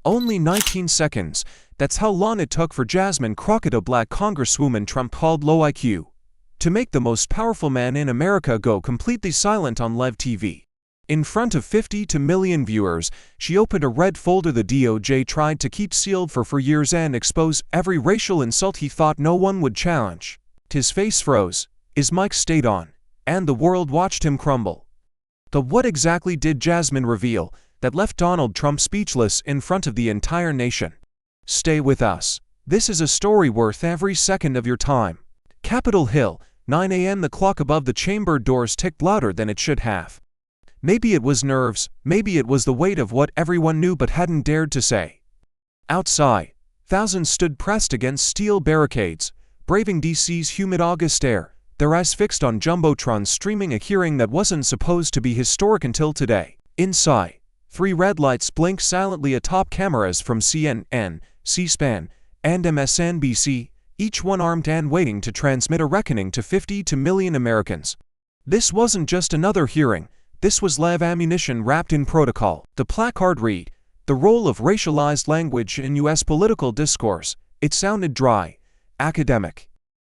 Only 19 seconds. That's how long it took for Jasmine Crockett, a black congresswoman Trump called low IQ, to make the most powerful man in America go completely silent on live TV. In front of 50 million viewers, she opened a red folder the DOJ tried to keep sealed for years and expose every racial insult he thought no one would challenge. His face froze, his mic stayed on, and the world watched him crumble. But what exactly did Jasmine reveal that left Donald Trump speechless in front of the entire nation? Stay with us. This is a story worth every second of your time. Capitol Hill, 9 a.m. The clock above the chamber doors ticked louder than it should have. Maybe it was nerves, maybe it was the weight of what everyone knew but hadn't dared to say. Outside, thousands stood pressed against steel barricades, braving DC's humid August air, their eyes fixed on jumbotrons streaming a hearing that wasn't supposed to be historic until today. Inside, 3 red lights blinked silently atop cameras from CNN, C-SPAN, and MSNBC, each one armed and waiting to transmit a reckoning to 50 million Americans. This wasn't just another hearing. This was live ammunition wrapped in protocol. The placard read, "The role of racialized language in U.S. political discourse." It sounded dry, academic.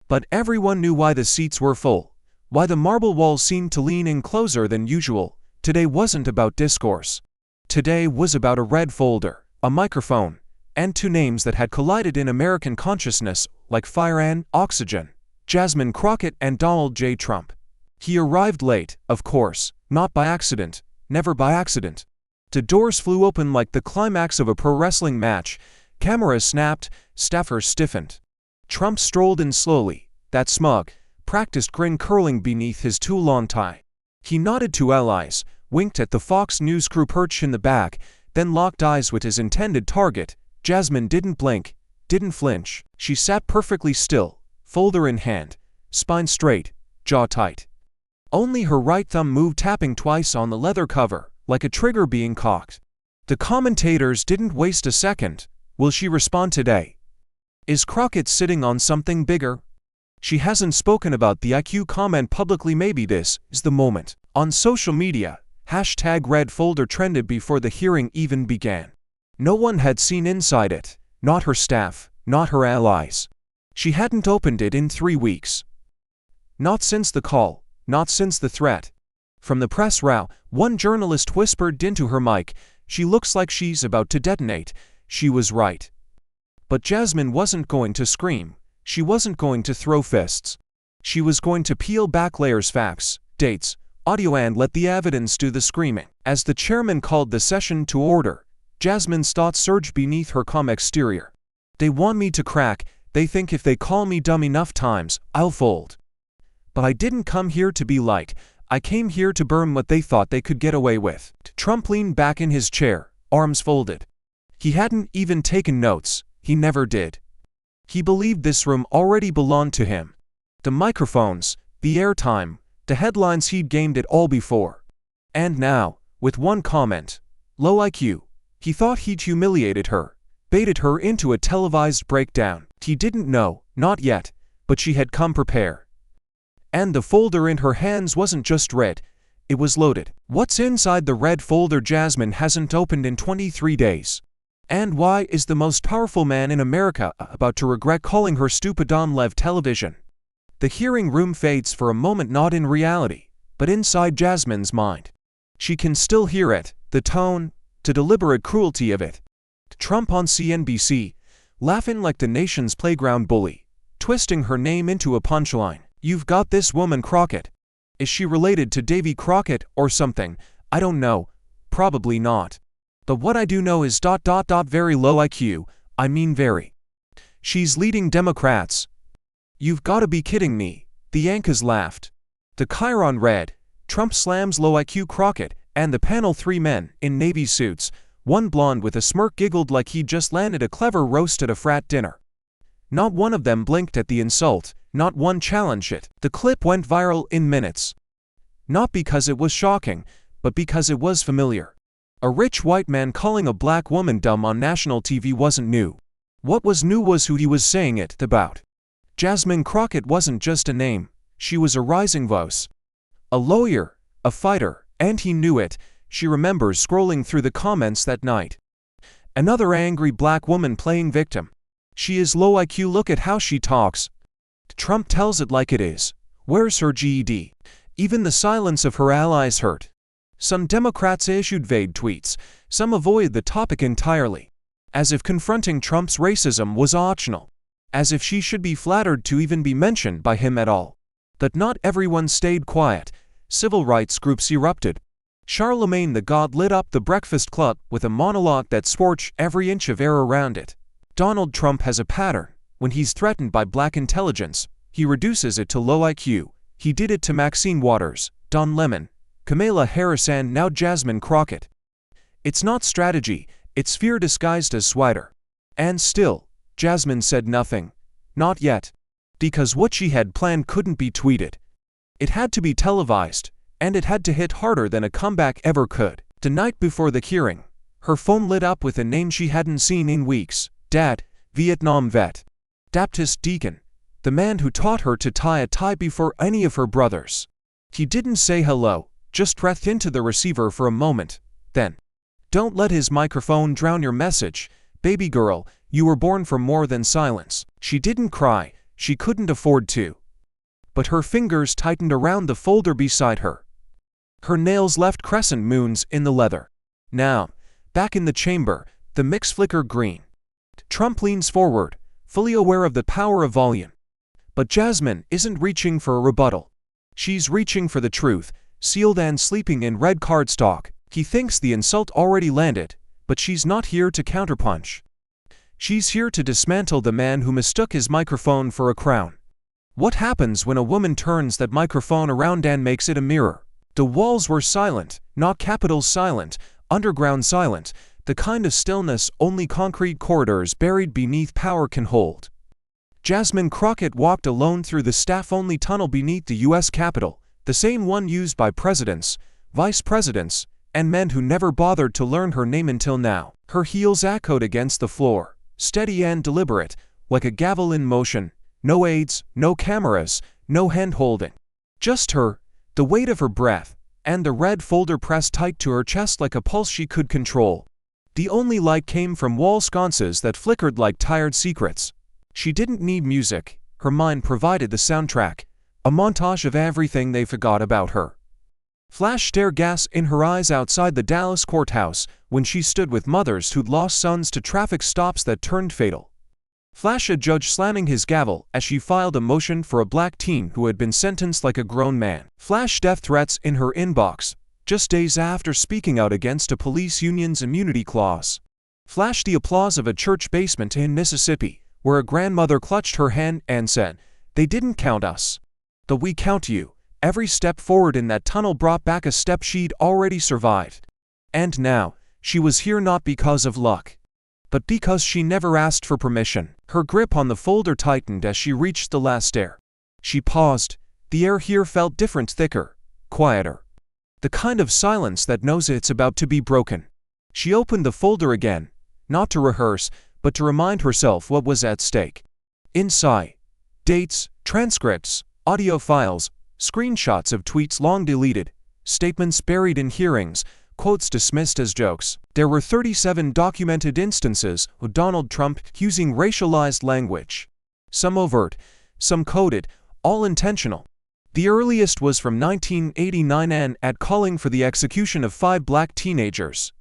But everyone knew why the seats were full, why the marble walls seemed to lean in closer than usual. Today wasn't about discourse. Today was about a red folder, a microphone, and 2 names that had collided in American consciousness like fire and oxygen: Jasmine Crockett and Donald J. Trump. He arrived late, of course, not by accident, never by accident. The doors flew open like the climax of a pro wrestling match. Cameras snapped, staffers stiffened. Trump strolled in slowly, that smug, practiced grin curling beneath his too long tie. He nodded to allies, winked at the Fox News crew perched in the back, then locked eyes with his intended target. Jasmine didn't blink, didn't flinch. She sat perfectly still, folder in hand, spine straight, jaw tight. Only her right thumb moved, tapping twice on the leather cover, like a trigger being cocked. The commentators didn't waste a second. Will she respond today? Is Crockett sitting on something bigger? She hasn't spoken about the IQ comment publicly. Maybe this is the moment. On social media, #RedFolder trended before the hearing even began. No one had seen inside it, not her staff, not her allies. She hadn't opened it in 3 weeks. Not since the call. Not since the threat. From the press row, one journalist whispered into her mic, "She looks like she's about to detonate." She was right. But Jasmine wasn't going to scream. She wasn't going to throw fists. She was going to peel back layers, facts, dates, audio, and let the evidence do the screaming. As the chairman called the session to order, Jasmine's thoughts surged beneath her calm exterior. They want me to crack. They think if they call me dumb enough times, I'll fold. But I didn't come here to be liked. I came here to burn what they thought they could get away with. Trump leaned back in his chair, arms folded. He hadn't even taken notes. He never did. He believed this room already belonged to him. The microphones, the airtime, the headlines, he'd gained it all before. And now, with one comment, low IQ, he thought he'd humiliated her, baited her into a televised breakdown. He didn't know, not yet, but she had come prepared. And the folder in her hands wasn't just red, it was loaded. What's inside the red folder Jasmine hasn't opened in 23 days? And why is the most powerful man in America about to regret calling her stupid on live television? The hearing room fades for a moment, not in reality, but inside Jasmine's mind. She can still hear it, the tone, the deliberate cruelty of it. Trump on CNBC, laughing like the nation's playground bully, twisting her name into a punchline. "You've got this woman Crockett. Is she related to Davy Crockett or something? I don't know. Probably not. But what I do know is ... very low IQ, I mean very. She's leading Democrats." "You've got to be kidding me." The anchors laughed. The chyron read, "Trump slams low IQ Crockett," and the panel, 3 men in navy suits, one blonde with a smirk, giggled like he'd just landed a clever roast at a frat dinner. Not one of them blinked at the insult. Not one challenged it. The clip went viral in minutes. Not because it was shocking, but because it was familiar. A rich white man calling a black woman dumb on national TV wasn't new. What was new was who he was saying it about. Jasmine Crockett wasn't just a name, she was a rising voice. A lawyer, a fighter, and he knew it. She remembers scrolling through the comments that night. Another angry black woman playing victim. She is low IQ, look at how she talks. Trump tells it like it is. Where's her GED? Even the silence of her allies hurt. Some Democrats issued vague tweets, some avoided the topic entirely, as if confronting Trump's racism was optional, as if she should be flattered to even be mentioned by him at all. But not everyone stayed quiet. Civil rights groups erupted. Charlemagne the God lit up the Breakfast Club with a monologue that scorched every inch of air around it. Donald Trump has a pattern. When he's threatened by black intelligence, he reduces it to low IQ. He did it to Maxine Waters, Don Lemon, Kamala Harris, and now Jasmine Crockett. It's not strategy, it's fear disguised as swagger. And still, Jasmine said nothing. Not yet. Because what she had planned couldn't be tweeted. It had to be televised, and it had to hit harder than a comeback ever could. The night before the hearing, her phone lit up with a name she hadn't seen in weeks. Dad, Vietnam vet. Baptist deacon. The man who taught her to tie a tie before any of her brothers. He didn't say hello, just breathed into the receiver for a moment. Then, don't let his microphone drown your message. Baby girl, you were born for more than silence. She didn't cry, she couldn't afford to. But her fingers tightened around the folder beside her. Her nails left crescent moons in the leather. Now, back in the chamber, the mix flickered green. Trump leans forward, fully aware of the power of volume. But Jasmine isn't reaching for a rebuttal. She's reaching for the truth, sealed and sleeping in red cardstock. He thinks the insult already landed, but she's not here to counterpunch. She's here to dismantle the man who mistook his microphone for a crown. What happens when a woman turns that microphone around and makes it a mirror? The walls were silent, not capitals silent, underground silent, the kind of stillness only concrete corridors buried beneath power can hold. Jasmine Crockett walked alone through the staff-only tunnel beneath the U.S. Capitol, the same one used by presidents, vice presidents, and men who never bothered to learn her name until now. Her heels echoed against the floor, steady and deliberate, like a gavel in motion. No aids, no cameras, no hand-holding. Just her, the weight of her breath, and the red folder pressed tight to her chest like a pulse she could control. The only light came from wall sconces that flickered like tired secrets. She didn't need music, her mind provided the soundtrack, a montage of everything they forgot about her. Flash tear gas in her eyes outside the Dallas courthouse when she stood with mothers who'd lost sons to traffic stops that turned fatal. Flash a judge slamming his gavel as she filed a motion for a black teen who had been sentenced like a grown man. Flash death threats in her inbox, just days after speaking out against a police union's immunity clause. Flash the applause of a church basement in Mississippi, where a grandmother clutched her hand and said, "They didn't count us. But we count you." Every step forward in that tunnel brought back a step she'd already survived. And now, she was here not because of luck, but because she never asked for permission. Her grip on the folder tightened as she reached the last stair. She paused. The air here felt different, thicker, quieter. The kind of silence that knows it's about to be broken. She opened the folder again, not to rehearse, but to remind herself what was at stake. Inside, dates, transcripts, audio files, screenshots of tweets long deleted, statements buried in hearings, quotes dismissed as jokes. There were 37 documented instances of Donald Trump using racialized language. Some overt, some coded, all intentional. The earliest was from 1989 and at calling for the execution of 5 black teenagers.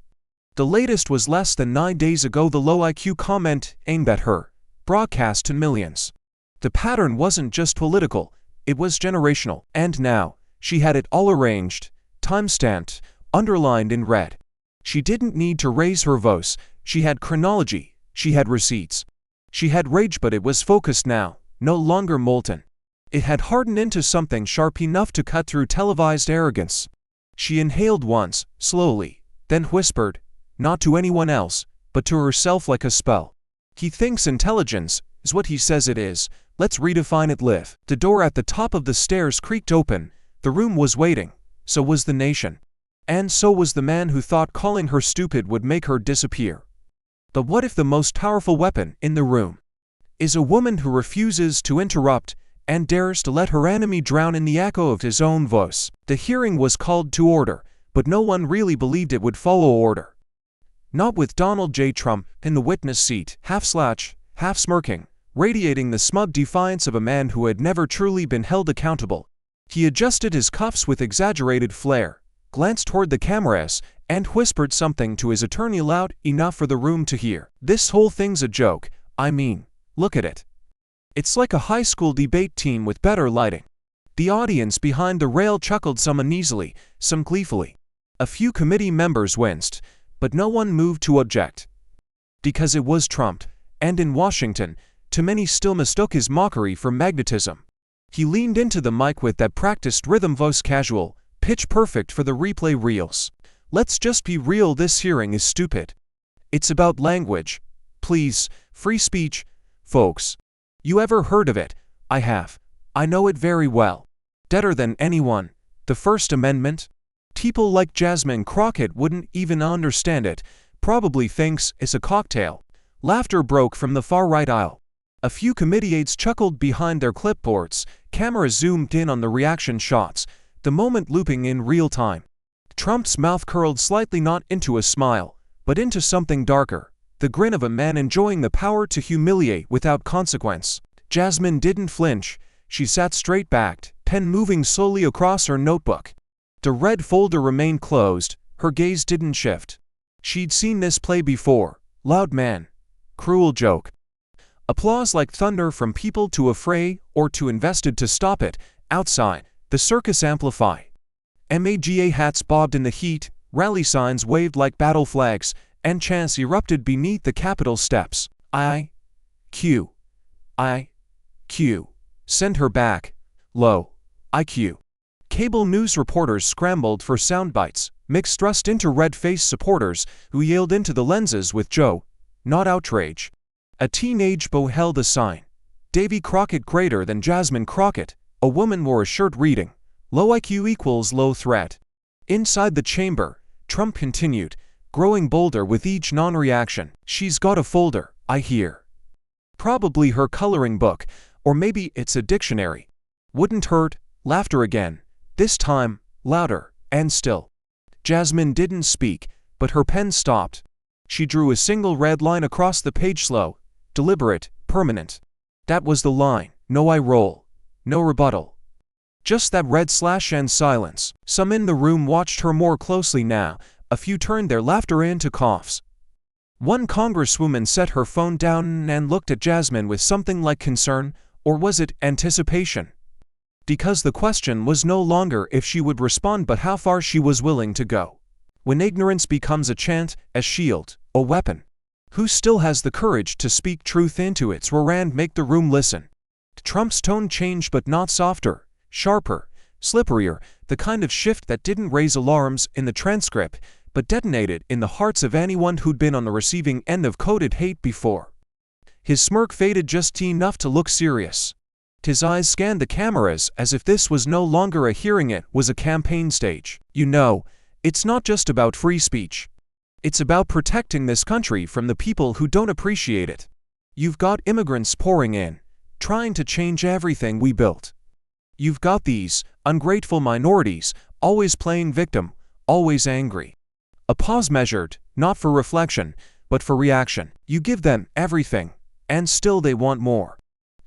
The latest was less than 9 days ago, the low IQ comment aimed at her, broadcast to millions. The pattern wasn't just political, it was generational. And now, she had it all arranged, time-stamped, underlined in red. She didn't need to raise her voice, she had chronology, she had receipts. She had rage, but it was focused now, no longer molten. It had hardened into something sharp enough to cut through televised arrogance. She inhaled once, slowly, then whispered, not to anyone else, but to herself like a spell. He thinks intelligence is what he says it is. Let's redefine it. Live. The door at the top of the stairs creaked open. The room was waiting. So was the nation. And so was the man who thought calling her stupid would make her disappear. But what if the most powerful weapon in the room is a woman who refuses to interrupt and dares to let her enemy drown in the echo of his own voice? The hearing was called to order, but no one really believed it would follow order. Not with Donald J. Trump in the witness seat, half slouch, half smirking, radiating the smug defiance of a man who had never truly been held accountable. He adjusted his cuffs with exaggerated flair, glanced toward the cameras, and whispered something to his attorney loud enough for the room to hear. "This whole thing's a joke. I mean, look at it. It's like a high school debate team with better lighting." The audience behind the rail chuckled, some uneasily, some gleefully. A few committee members winced, but no one moved to object. Because it was Trump, and in Washington, too many still mistook his mockery for magnetism. He leaned into the mic with that practiced rhythm voice, casual, pitch perfect for the replay reels. "Let's just be real, this hearing is stupid. It's about language. Please, free speech, folks. You ever heard of it? I have. I know it very well. Better than anyone. The First Amendment? People like Jasmine Crockett wouldn't even understand it, probably thinks it's a cocktail." Laughter broke from the far-right aisle. A few committee aides chuckled behind their clipboards. Cameras zoomed in on the reaction shots, the moment looping in real time. Trump's mouth curled slightly, not into a smile, but into something darker, the grin of a man enjoying the power to humiliate without consequence. Jasmine didn't flinch. She sat straight-backed, pen moving slowly across her notebook. The red folder remained closed. Her gaze didn't shift. She'd seen this play before. Loud man. Cruel joke. Applause like thunder from people too afraid or too invested to stop it. Outside, the circus amplified. MAGA hats bobbed in the heat, rally signs waved like battle flags, and chants erupted beneath the Capitol steps. I.Q. I.Q. Send her back. Low. IQ. Cable news reporters scrambled for sound bites, mixed thrust into red-faced supporters who yelled into the lenses with Joe, not outrage. A teenage beau held a sign. Davy Crockett greater than Jasmine Crockett. A woman wore a shirt reading, "Low IQ equals low threat." Inside the chamber, Trump continued, growing bolder with each non-reaction. "She's got a folder, I hear. Probably her coloring book, or maybe it's a dictionary. Wouldn't hurt." Laughter again, this time, louder, and still. Jasmine didn't speak, but her pen stopped. She drew a single red line across the page, slow, deliberate, permanent. That was the line. No eye roll. No rebuttal. Just that red slash and silence. Some in the room watched her more closely now. A few turned their laughter into coughs. One congresswoman set her phone down and looked at Jasmine with something like concern, or was it anticipation? Because the question was no longer if she would respond but how far she was willing to go. When ignorance becomes a chant, a shield, a weapon. Who still has the courage to speak truth into its roar and make the room listen? Trump's tone changed, but not softer, sharper, slipperier, the kind of shift that didn't raise alarms in the transcript, but detonated in the hearts of anyone who'd been on the receiving end of coded hate before. His smirk faded just enough to look serious. His eyes scanned the cameras as if this was no longer a hearing, it was a campaign stage. "You know, it's not just about free speech. It's about protecting this country from the people who don't appreciate it. You've got immigrants pouring in, trying to change everything we built. You've got these ungrateful minorities, always playing victim, always angry." A pause measured, not for reflection, but for reaction. You give them everything, and still they want more.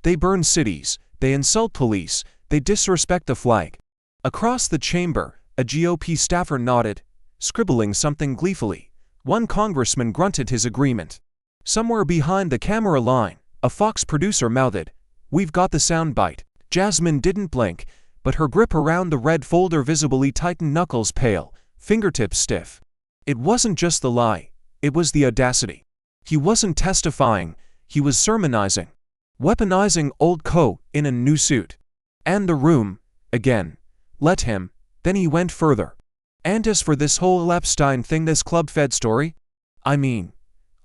They burn cities, they insult police, they disrespect the flag. Across the chamber, a GOP staffer nodded, scribbling something gleefully. One congressman grunted his agreement. Somewhere behind the camera line, a Fox producer mouthed, "We've got the soundbite." Jasmine didn't blink, but her grip around the red folder visibly tightened, knuckles pale, fingertips stiff. It wasn't just the lie, it was the audacity. He wasn't testifying, he was sermonizing. Weaponizing old coat in a new suit. And the room, again, let him. Then he went further. "And as for this whole Epstein thing, this Club Fed story, I mean,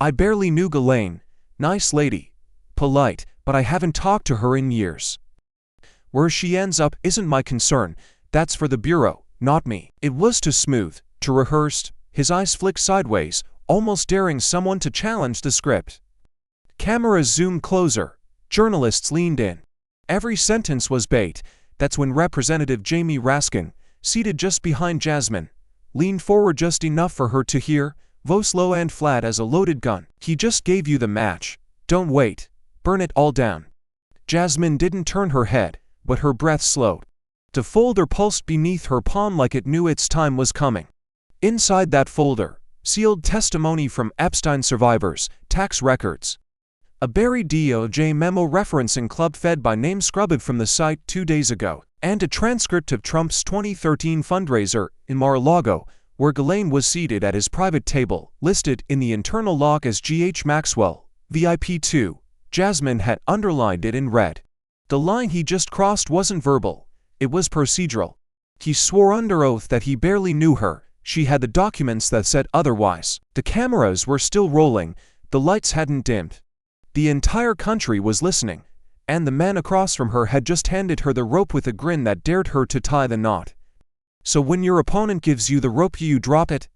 I barely knew Ghislaine. Nice lady. Polite, but I haven't talked to her in years. Where she ends up isn't my concern, that's for the Bureau, not me." It was too smooth, too rehearsed. His eyes flicked sideways, almost daring someone to challenge the script. Cameras zoomed closer. Journalists leaned in. Every sentence was bait. That's when Representative Jamie Raskin, seated just behind Jasmine, leaned forward just enough for her to hear, voice low and flat as a loaded gun. He just gave you the match. Don't wait. Burn it all down. Jasmine didn't turn her head, but her breath slowed. The folder pulsed beneath her palm like it knew its time was coming. Inside that folder, sealed testimony from Epstein survivors, tax records, a buried DOJ memo referencing Club Fed by name scrubbed from the site 2 days ago, and a transcript of Trump's 2013 fundraiser in Mar-a-Lago, where Ghislaine was seated at his private table, listed in the internal log as G.H. Maxwell, VIP2. Jasmine had underlined it in red. The line he just crossed wasn't verbal, it was procedural. He swore under oath that he barely knew her. She had the documents that said otherwise. The cameras were still rolling, the lights hadn't dimmed. The entire country was listening, and the man across from her had just handed her the rope with a grin that dared her to tie the knot. So when your opponent gives you the rope, you drop it?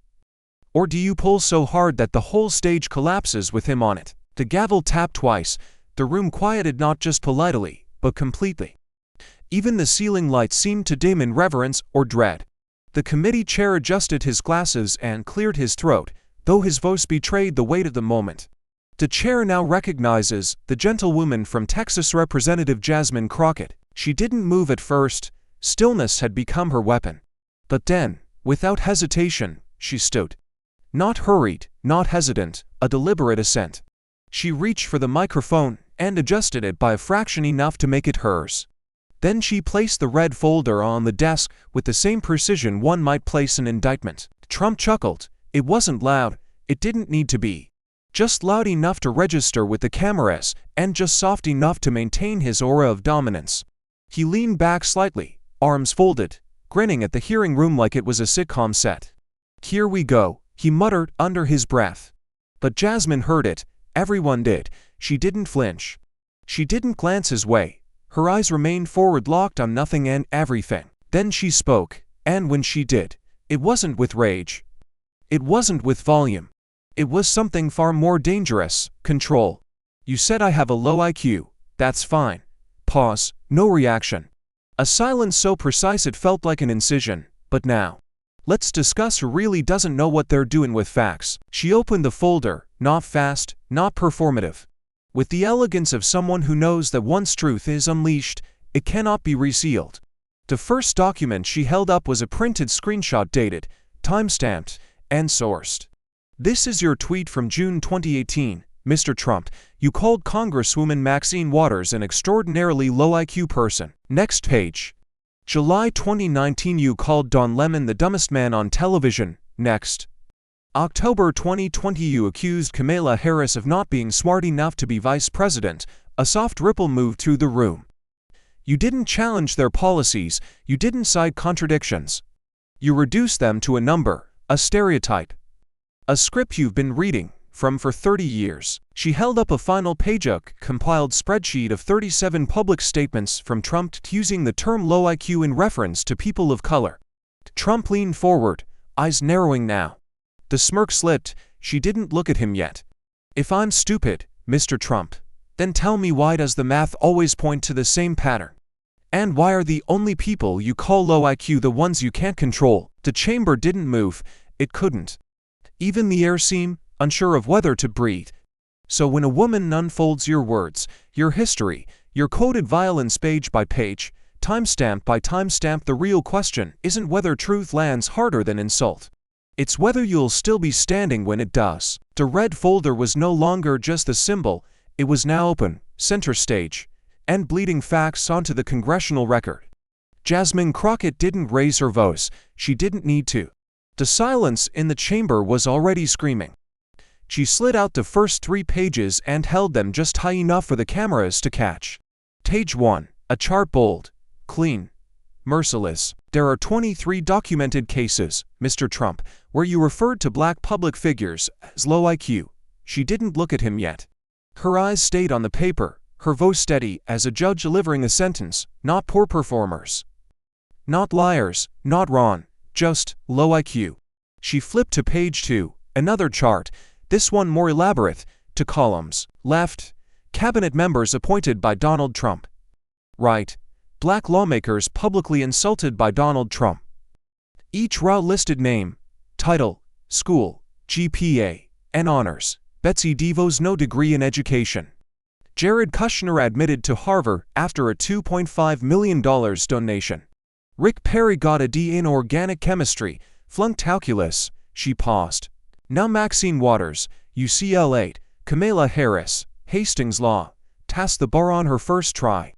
Or do you pull so hard that the whole stage collapses with him on it? The gavel tapped twice. The room quieted not just politely, but completely. Even the ceiling lights seemed to dim in reverence or dread. The committee chair adjusted his glasses and cleared his throat, though his voice betrayed the weight of the moment. The chair now recognizes the gentlewoman from Texas, Representative Jasmine Crockett. She didn't move at first. Stillness had become her weapon. But then, without hesitation, she stood. Not hurried, not hesitant, a deliberate assent. She reached for the microphone and adjusted it by a fraction enough to make it hers. Then she placed the red folder on the desk with the same precision one might place an indictment. Trump chuckled. It wasn't loud. It didn't need to be. Just loud enough to register with the cameras, and just soft enough to maintain his aura of dominance. He leaned back slightly, arms folded, grinning at the hearing room like it was a sitcom set. "Here we go," he muttered under his breath. But Jasmine heard it. Everyone did. She didn't flinch. She didn't glance his way. Her eyes remained forward, locked on nothing and everything. Then she spoke, and when she did, it wasn't with rage. It wasn't with volume. It was something far more dangerous: control. "You said I have a low IQ. That's fine." Pause. No reaction. A silence so precise it felt like an incision. But now, let's discuss who really doesn't know what they're doing with facts. She opened the folder, not fast, not performative. With the elegance of someone who knows that once truth is unleashed, it cannot be resealed. The first document she held up was a printed screenshot dated, time-stamped, and sourced. "This is your tweet from June 2018, Mr. Trump. You called Congresswoman Maxine Waters an extraordinarily low IQ person." Next page. "July 2019, you called Don Lemon the dumbest man on television." Next. October 2020, you accused Kamala Harris of not being smart enough to be vice president. A soft ripple moved through the room. You didn't challenge their policies, you didn't cite contradictions. You reduced them to a number, a stereotype. A script you've been reading from for 30 years. She held up a final page, a compiled spreadsheet of 37 public statements from Trump using the term low IQ in reference to people of color. Trump leaned forward, eyes narrowing now. The smirk slipped. She didn't look at him yet. "If I'm stupid, Mr. Trump, then tell me, why does the math always point to the same pattern? And why are the only people you call low IQ the ones you can't control?" The chamber didn't move. It couldn't. Even the air seemed unsure of whether to breathe. So when a woman unfolds your words, your history, your coded violence page by page, timestamp by timestamp, the real question isn't whether truth lands harder than insult. It's whether you'll still be standing when it does. The red folder was no longer just a symbol. It was now open, center stage, and bleeding facts onto the congressional record. Jasmine Crockett didn't raise her voice. She didn't need to. The silence in the chamber was already screaming. She slid out the first 3 pages and held them just high enough for the cameras to catch. Page 1, a chart bold, clean, merciless. "There are 23 documented cases, Mr. Trump, where you referred to black public figures as low IQ." She didn't look at him yet. Her eyes stayed on the paper, her voice steady as a judge delivering a sentence. "Not poor performers. Not liars, not wrong. Just low IQ." She flipped to page 2, another chart, this one more elaborate, to columns. Left, cabinet members appointed by Donald Trump. Right, black lawmakers publicly insulted by Donald Trump. Each row listed name, title, school, GPA, and honors. Betsy DeVos no degree in education. Jared Kushner admitted to Harvard after a $2.5 million donation. Rick Perry got a D in organic chemistry, flunked calculus, she paused. Now Maxine Waters, UCLA, Kamala Harris, Hastings Law, passed the bar on her first try.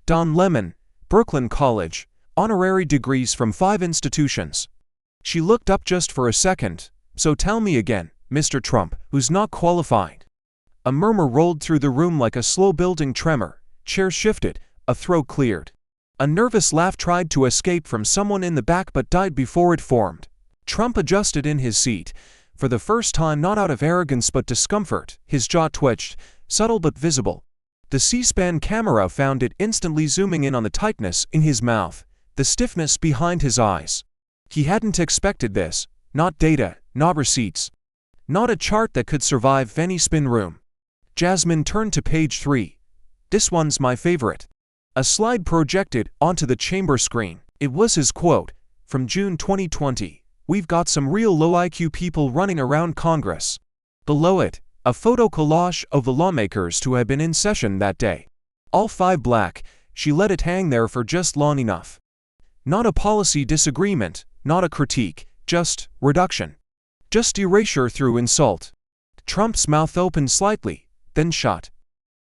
Don Lemon, Brooklyn College, honorary degrees from 5 institutions. She looked up just for a second. So tell me again, Mr. Trump, who's not qualified? A murmur rolled through the room like a slow-building tremor. Chairs shifted, a throat cleared. A nervous laugh tried to escape from someone in the back but died before it formed. Trump adjusted in his seat, for the first time not out of arrogance but discomfort. His jaw twitched, subtle but visible. The C-SPAN camera found it instantly, zooming in on the tightness in his mouth, the stiffness behind his eyes. He hadn't expected this. Not data, not receipts. Not a chart that could survive any spin room. Jasmine turned to page 3. This one's my favorite. A slide projected onto the chamber screen. It was his quote, from June 2020. We've got some real low IQ people running around Congress. Below it, a photo collage of the lawmakers who had been in session that day. All 5 black. She let it hang there for just long enough. Not a policy disagreement, not a critique, just reduction. Just erasure through insult. Trump's mouth opened slightly, then shut.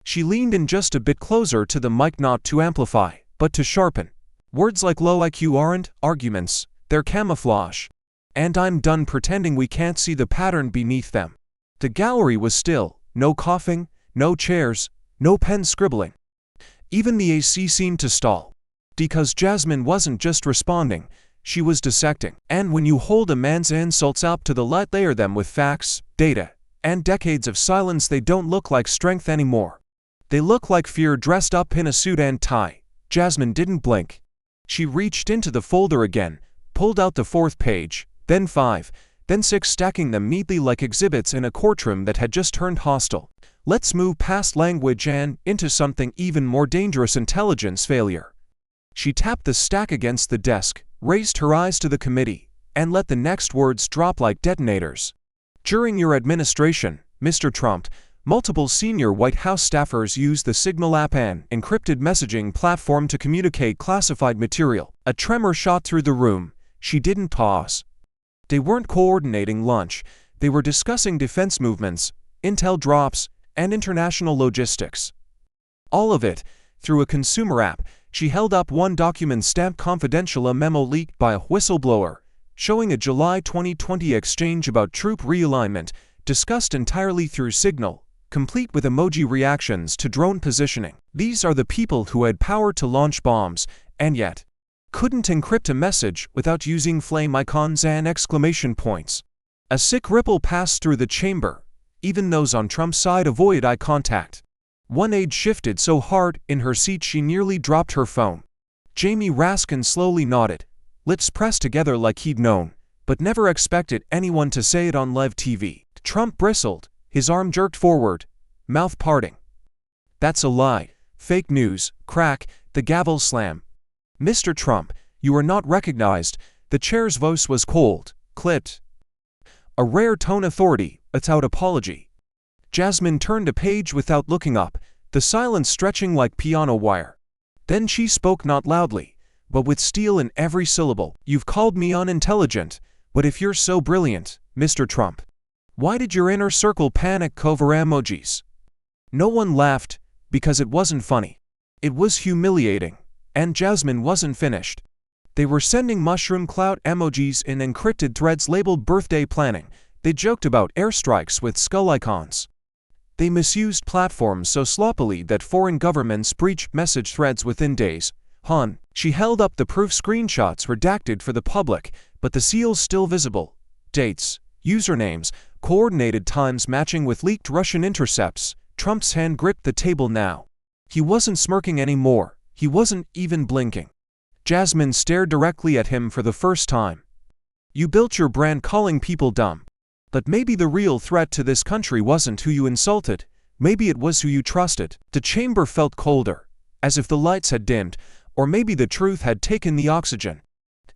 She leaned in just a bit closer to the mic, not to amplify, but to sharpen. Words like low IQ aren't arguments, they're camouflage. And I'm done pretending we can't see the pattern beneath them. The gallery was still, no coughing, no chairs, no pen scribbling. Even the AC seemed to stall. Because Jasmine wasn't just responding, she was dissecting. And when you hold a man's insults up to the light, layer them with facts, data, and decades of silence, they don't look like strength anymore. They look like fear dressed up in a suit and tie. Jasmine didn't blink. She reached into the folder again, pulled out the 4th page, then 5, then 6, stacking them neatly like exhibits in a courtroom that had just turned hostile. Let's move past language and into something even more dangerous: intelligence failure. She tapped the stack against the desk, raised her eyes to the committee, and let the next words drop like detonators. During your administration, Mr. Trump, multiple senior White House staffers used the Signal app, an encrypted messaging platform, to communicate classified material. A tremor shot through the room. She didn't pause. They weren't coordinating lunch. They were discussing defense movements, intel drops, and international logistics. All of it, through a consumer app. She held up one document stamped confidential, a memo leaked by a whistleblower, showing a July 2020 exchange about troop realignment, discussed entirely through Signal, complete with emoji reactions to drone positioning. These are the people who had power to launch bombs, and yet couldn't encrypt a message without using flame icons and exclamation points. A sick ripple passed through the chamber. Even those on Trump's side avoided eye contact. One aide shifted so hard in her seat she nearly dropped her phone. Jamie Raskin slowly nodded, lips pressed together like he'd known, but never expected anyone to say it on live TV. Trump bristled, his arm jerked forward, mouth parting. That's a lie. Fake news. Crack. The gavel slam. Mr. Trump, you are not recognized. The chair's voice was cold, clipped. A rare tone authority, without apology. Jasmine turned a page without looking up, the silence stretching like piano wire. Then she spoke, not loudly, but with steel in every syllable. You've called me unintelligent, but if you're so brilliant, Mr. Trump, why did your inner circle panic over emojis? No one laughed, because it wasn't funny. It was humiliating, and Jasmine wasn't finished. They were sending mushroom cloud emojis in encrypted threads labeled birthday planning. They joked about airstrikes with skull icons. They misused platforms so sloppily that foreign governments breached message threads within days. Hun, she held up the proof screenshots redacted for the public, but the seals still visible. Dates, usernames, coordinated times matching with leaked Russian intercepts. Trump's hand gripped the table now. He wasn't smirking anymore. He wasn't even blinking. Jasmine stared directly at him for the first time. You built your brand calling people dumb. But maybe the real threat to this country wasn't who you insulted. Maybe it was who you trusted. The chamber felt colder, as if the lights had dimmed, or maybe the truth had taken the oxygen.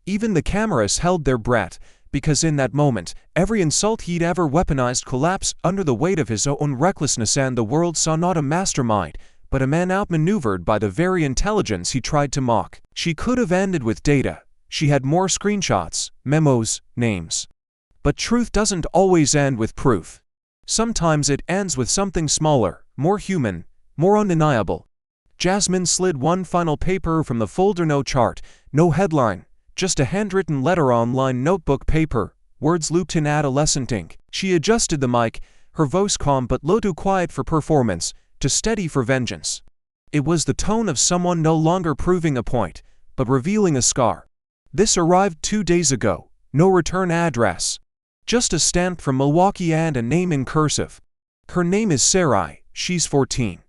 Even the cameras held their breath. Because in that moment, every insult he'd ever weaponized collapsed under the weight of his own recklessness, and the world saw not a mastermind, but a man outmaneuvered by the very intelligence he tried to mock. She could have ended with data. She had more screenshots, memos, names. But truth doesn't always end with proof. Sometimes it ends with something smaller, more human, more undeniable. Jasmine slid one final paper from the folder. No chart, no headline, just a handwritten letter on lined notebook paper, words looped in adolescent ink. She adjusted the mic, her voice calm but low, too quiet for performance, too steady for vengeance. It was the tone of someone no longer proving a point, but revealing a scar. This arrived 2 days ago, no return address. Just a stamp from Milwaukee and a name in cursive. Her name is Sarai, she's 14.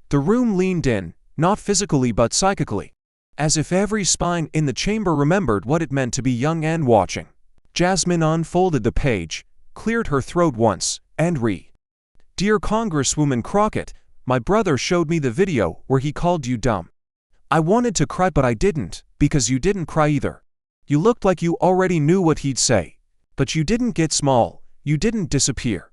The room leaned in, not physically but psychically, as if every spine in the chamber remembered what it meant to be young and watching. Jasmine unfolded the page, cleared her throat once, and read. Dear Congresswoman Crockett, my brother showed me the video where he called you dumb. I wanted to cry but I didn't, because you didn't cry either. You looked like you already knew what he'd say. But you didn't get small, you didn't disappear.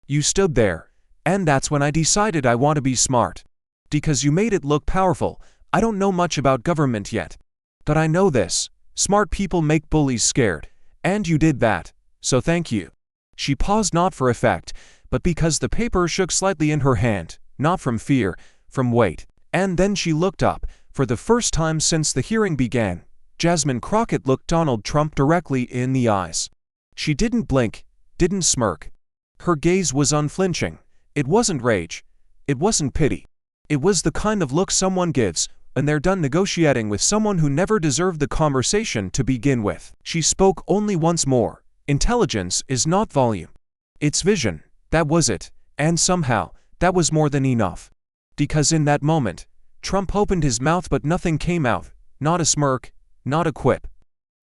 You stood there, and that's when I decided I want to be smart. Because you made it look powerful. I don't know much about government yet. But I know this, smart people make bullies scared, and you did that, so thank you. She paused not for effect, but because the paper shook slightly in her hand, not from fear, from weight. And then she looked up, for the first time since the hearing began. Jasmine Crockett looked Donald Trump directly in the eyes. She didn't blink, didn't smirk. Her gaze was unflinching. It wasn't rage. It wasn't pity. It was the kind of look someone gives when they're done negotiating with someone who never deserved the conversation to begin with. She spoke only once more. Intelligence is not volume. It's vision. That was it. And somehow, that was more than enough. Because in that moment, Trump opened his mouth but nothing came out. Not a smirk, not a quip.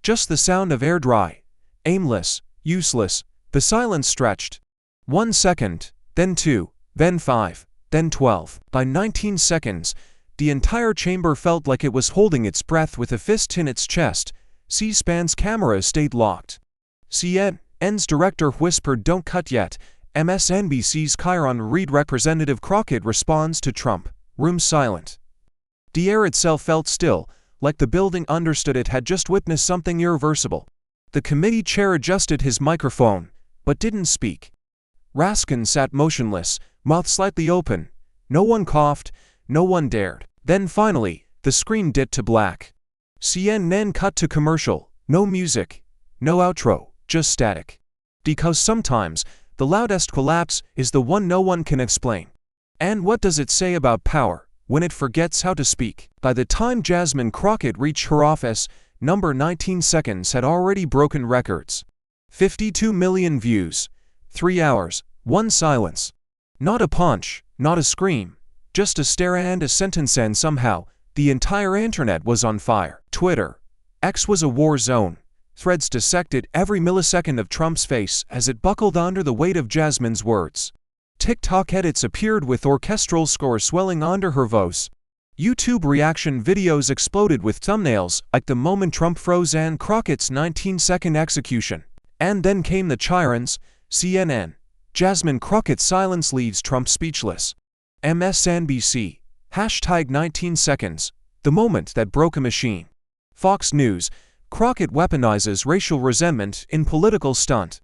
Just the sound of air dry. Aimless, useless, the silence stretched. 1 second, then 2, then 5, then 12. By 19 seconds, the entire chamber felt like it was holding its breath with a fist in its chest. C-SPAN's camera stayed locked. CNN's director whispered, "Don't cut yet." MSNBC's Kyron Reed, Representative Crockett responds to Trump. Room silent. The air itself felt still, like the building understood it had just witnessed something irreversible. The committee chair adjusted his microphone, but didn't speak. Raskin sat motionless, mouth slightly open. No one coughed, no one dared. Then finally, the screen dipped to black. CNN cut to commercial. No music, no outro, just static. Because sometimes, the loudest collapse is the one no one can explain. And what does it say about power when it forgets how to speak? By the time Jasmine Crockett reached her office, number 19 seconds had already broken records. 52 million views. 3 hours, 1 silence. Not a punch, not a scream, just a stare and a sentence, and somehow, the entire internet was on fire. Twitter. X was a war zone. Threads dissected every millisecond of Trump's face as it buckled under the weight of Jasmine's words. TikTok edits appeared with orchestral scores swelling under her voice. YouTube reaction videos exploded with thumbnails like the moment Trump froze and Crockett's 19-second execution. And then came the Chirons. CNN. Jasmine Crockett's silence leaves Trump speechless. MSNBC. Hashtag 19 seconds. The moment that broke a machine. Fox News. Crockett weaponizes racial resentment in political stunt.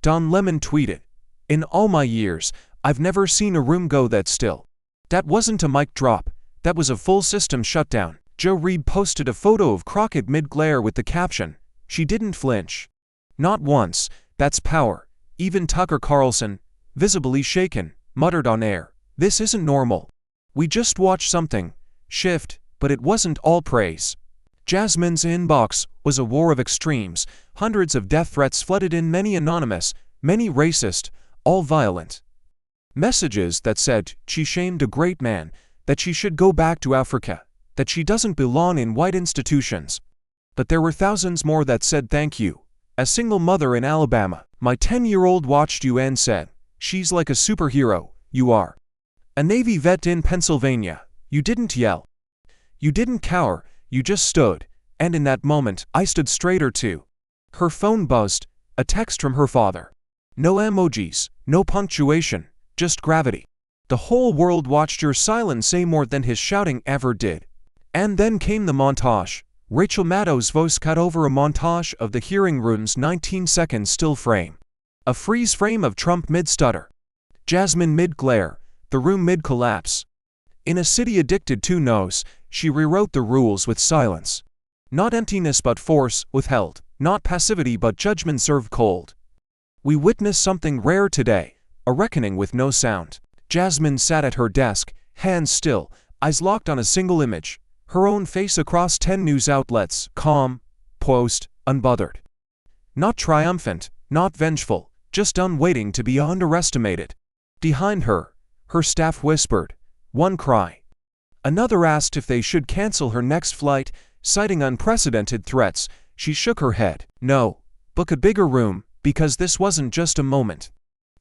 Don Lemon tweeted, "In all my years, I've never seen a room go that still. That wasn't a mic drop. That was a full system shutdown." Joe Reed posted a photo of Crockett mid-glare with the caption, "She didn't flinch. Not once. That's power." Even Tucker Carlson, visibly shaken, muttered on air, "This isn't normal. We just watched something shift," but it wasn't all praise. Jasmine's inbox was a war of extremes. Hundreds of death threats flooded in, many anonymous, many racist, all violent. Messages that said she shamed a great man, that she should go back to Africa, that she doesn't belong in white institutions. But there were thousands more that said thank you. A single mother in Alabama, "My 10-year-old watched you and said, 'She's like a superhero, you are.' A Navy vet in Pennsylvania, 'You didn't yell. You didn't cower, you just stood.' And in that moment, I stood straighter too. Her phone buzzed, a text from her father. No emojis, no punctuation, just gravity. The whole world watched your silence say more than his shouting ever did. And then came the montage. Rachel Maddow's voice cut over a montage of the hearing room's 19-second still frame. A freeze frame of Trump mid-stutter, Jasmine mid-glare, the room mid-collapse. In a city addicted to no's, she rewrote the rules with silence. Not emptiness but force withheld, not passivity but judgment served cold. We witnessed something rare today, a reckoning with no sound. Jasmine sat at her desk, hands still, eyes locked on a single image. Her own face across 10 news outlets, calm, poised, unbothered. Not triumphant, not vengeful, just done waiting to be underestimated. Behind her, her staff whispered. One cry. Another asked if they should cancel her next flight, citing unprecedented threats. She shook her head. No, book a bigger room, because this wasn't just a moment.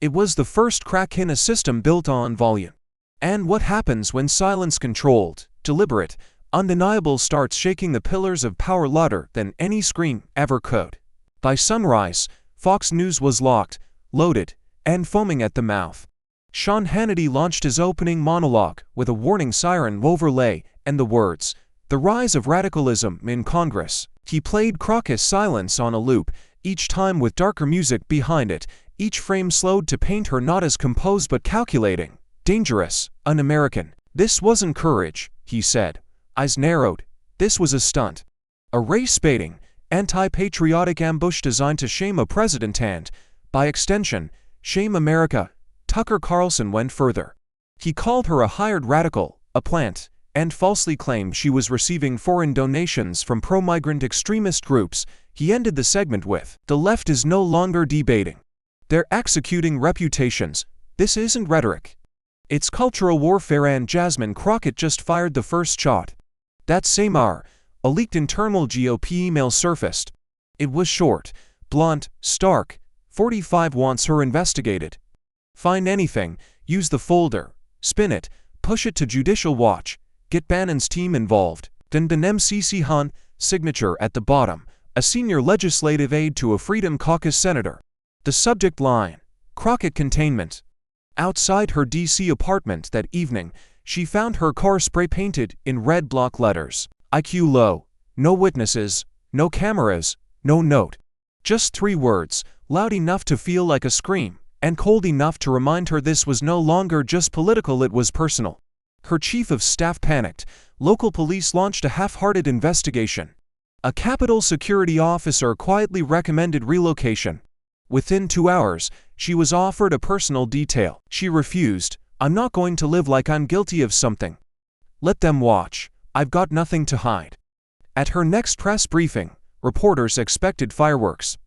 It was the first crack in a system built on volume. And what happens when silence controlled, deliberate, undeniable starts shaking the pillars of power louder than any scream ever could? By sunrise, Fox News was locked, loaded, and foaming at the mouth. Sean Hannity launched his opening monologue with a warning siren overlay and the words, "The rise of radicalism in Congress." He played Crockett's silence on a loop, each time with darker music behind it, each frame slowed to paint her not as composed but calculating, dangerous, un-American. This wasn't courage, he said. Eyes narrowed. This was a stunt. A race-baiting, anti-patriotic ambush designed to shame a president and, by extension, shame America. Tucker Carlson went further. He called her a hired radical, a plant, and falsely claimed she was receiving foreign donations from pro-migrant extremist groups. He ended the segment with, "The left is no longer debating. They're executing reputations. This isn't rhetoric. It's cultural warfare." And Jasmine Crockett just fired the first shot. That same hour, a leaked internal GOP email surfaced. It was short, blunt, stark. 45 wants her investigated. Find anything, use the folder, spin it, push it to Judicial Watch, get Bannon's team involved. Then MCC Hunt, signature at the bottom, a senior legislative aide to a Freedom Caucus senator. The subject line, Crockett containment. Outside her D.C. apartment that evening, she found her car spray-painted in red block letters. IQ low. No witnesses, no cameras, no note. Just 3 words, loud enough to feel like a scream, and cold enough to remind her this was no longer just political, it was personal. Her chief of staff panicked. Local police launched a half-hearted investigation. A Capitol security officer quietly recommended relocation. Within 2 hours, she was offered a personal detail. She refused. "I'm not going to live like I'm guilty of something. Let them watch. I've got nothing to hide." At her next press briefing, reporters expected fireworks.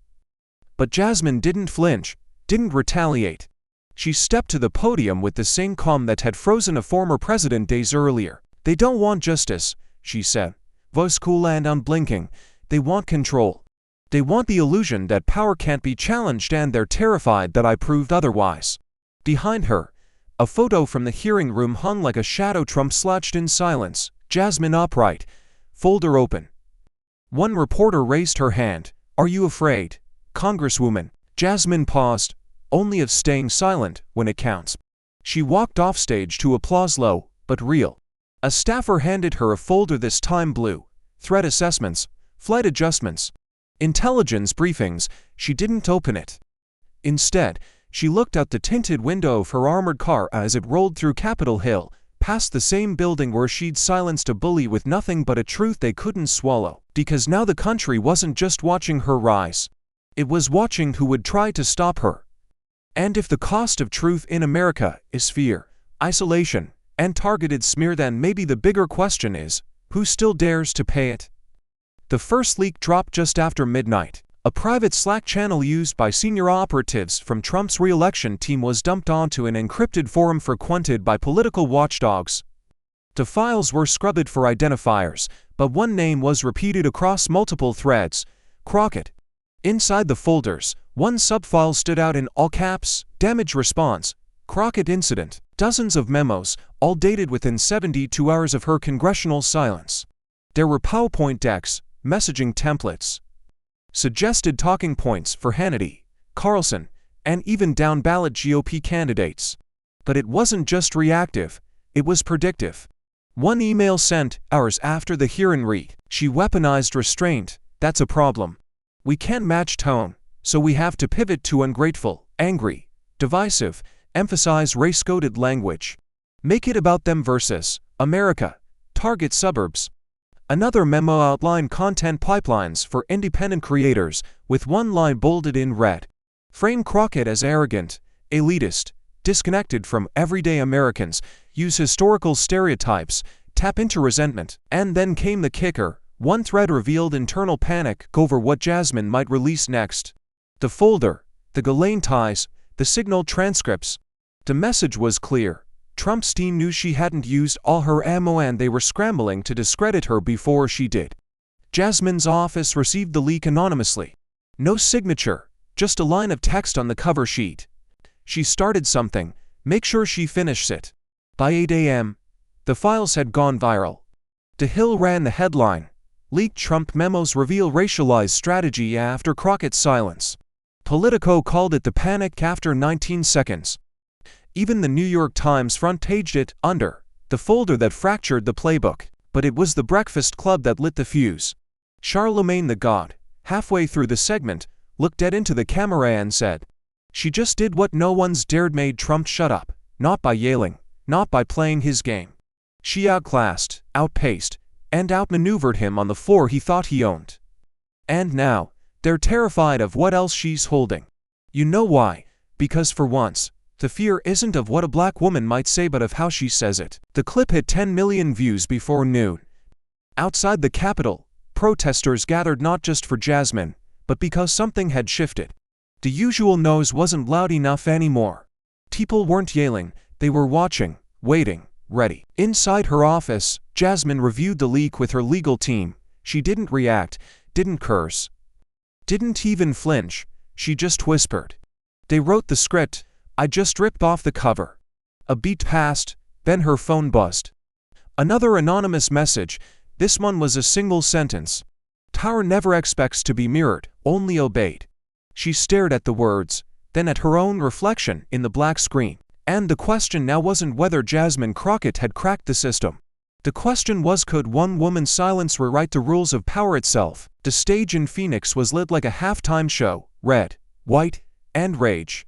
But Jasmine didn't flinch, didn't retaliate. She stepped to the podium with the same calm that had frozen a former president days earlier. "They don't want justice," she said, voice cool and unblinking. "They want control. They want the illusion that power can't be challenged, and they're terrified that I proved otherwise." Behind her, a photo from the hearing room hung like a shadow. Trump slouched in silence, Jasmine upright, folder open. One reporter raised her hand. "Are you afraid, Congresswoman?" Jasmine paused, "Only of staying silent when it counts." She walked offstage to applause, low but real. A staffer handed her a folder, this time blue. Threat assessments, flight adjustments, intelligence briefings. She didn't open it. Instead, she looked out the tinted window of her armored car as it rolled through Capitol Hill, past the same building where she'd silenced a bully with nothing but a truth they couldn't swallow. Because now the country wasn't just watching her rise. It was watching who would try to stop her. And if the cost of truth in America is fear, isolation, and targeted smear, then maybe the bigger question is, who still dares to pay it? The first leak dropped just after midnight. A private Slack channel used by senior operatives from Trump's re-election team was dumped onto an encrypted forum frequented by political watchdogs. The files were scrubbed for identifiers, but one name was repeated across multiple threads: Crockett. Inside the folders, one subfile stood out in all caps: damage response, Crockett incident. Dozens of memos, all dated within 72 hours of her congressional silence. There were PowerPoint decks, messaging templates, Suggested talking points for Hannity, Carlson, and even down-ballot GOP candidates. But it wasn't just reactive, it was predictive. One email sent hours after the hearing read, "She weaponized restraint, that's a problem. We can't match tone, so we have to pivot to ungrateful, angry, divisive, emphasize race-coded language. Make it about them versus America, target suburbs." Another memo outlined content pipelines for independent creators, with one line bolded in red. Frame Crockett as arrogant, elitist, disconnected from everyday Americans, use historical stereotypes, tap into resentment. And then came the kicker. One thread revealed internal panic over what Jasmine might release next. The folder, the Ghislaine ties, the signal transcripts. The message was clear. Trump's team knew she hadn't used all her ammo and they were scrambling to discredit her before she did. Jasmine's office received the leak anonymously. No signature, just a line of text on the cover sheet. She started something, make sure she finishes it. By 8 a.m., the files had gone viral. The Hill ran the headline, "Leaked Trump Memos Reveal Racialized Strategy After Crockett's Silence." Politico called it the panic after 19 seconds. Even the New York Times front-paged it under the folder that fractured the playbook. But it was the Breakfast Club that lit the fuse. Charlemagne the God, halfway through the segment, looked dead into the camera and said, "She just did what no one's dared, made Trump shut up, not by yelling, not by playing his game. She outclassed, outpaced, and outmaneuvered him on the floor he thought he owned. And now, they're terrified of what else she's holding. You know why? Because for once, the fear isn't of what a black woman might say but of how she says it." The clip hit 10 million views before noon. Outside the Capitol, protesters gathered not just for Jasmine, but because something had shifted. The usual noise wasn't loud enough anymore. People weren't yelling, they were watching, waiting, ready. Inside her office, Jasmine reviewed the leak with her legal team. She didn't react, didn't curse, didn't even flinch, she just whispered. "They wrote the script, I just ripped off the cover." A beat passed, then her phone buzzed. Another anonymous message, this one was a single sentence. "Tower never expects to be mirrored, only obeyed." She stared at the words, then at her own reflection in the black screen. And the question now wasn't whether Jasmine Crockett had cracked the system. The question was, could one woman's silence rewrite the rules of power itself? The stage in Phoenix was lit like a halftime show, red, white, and rage.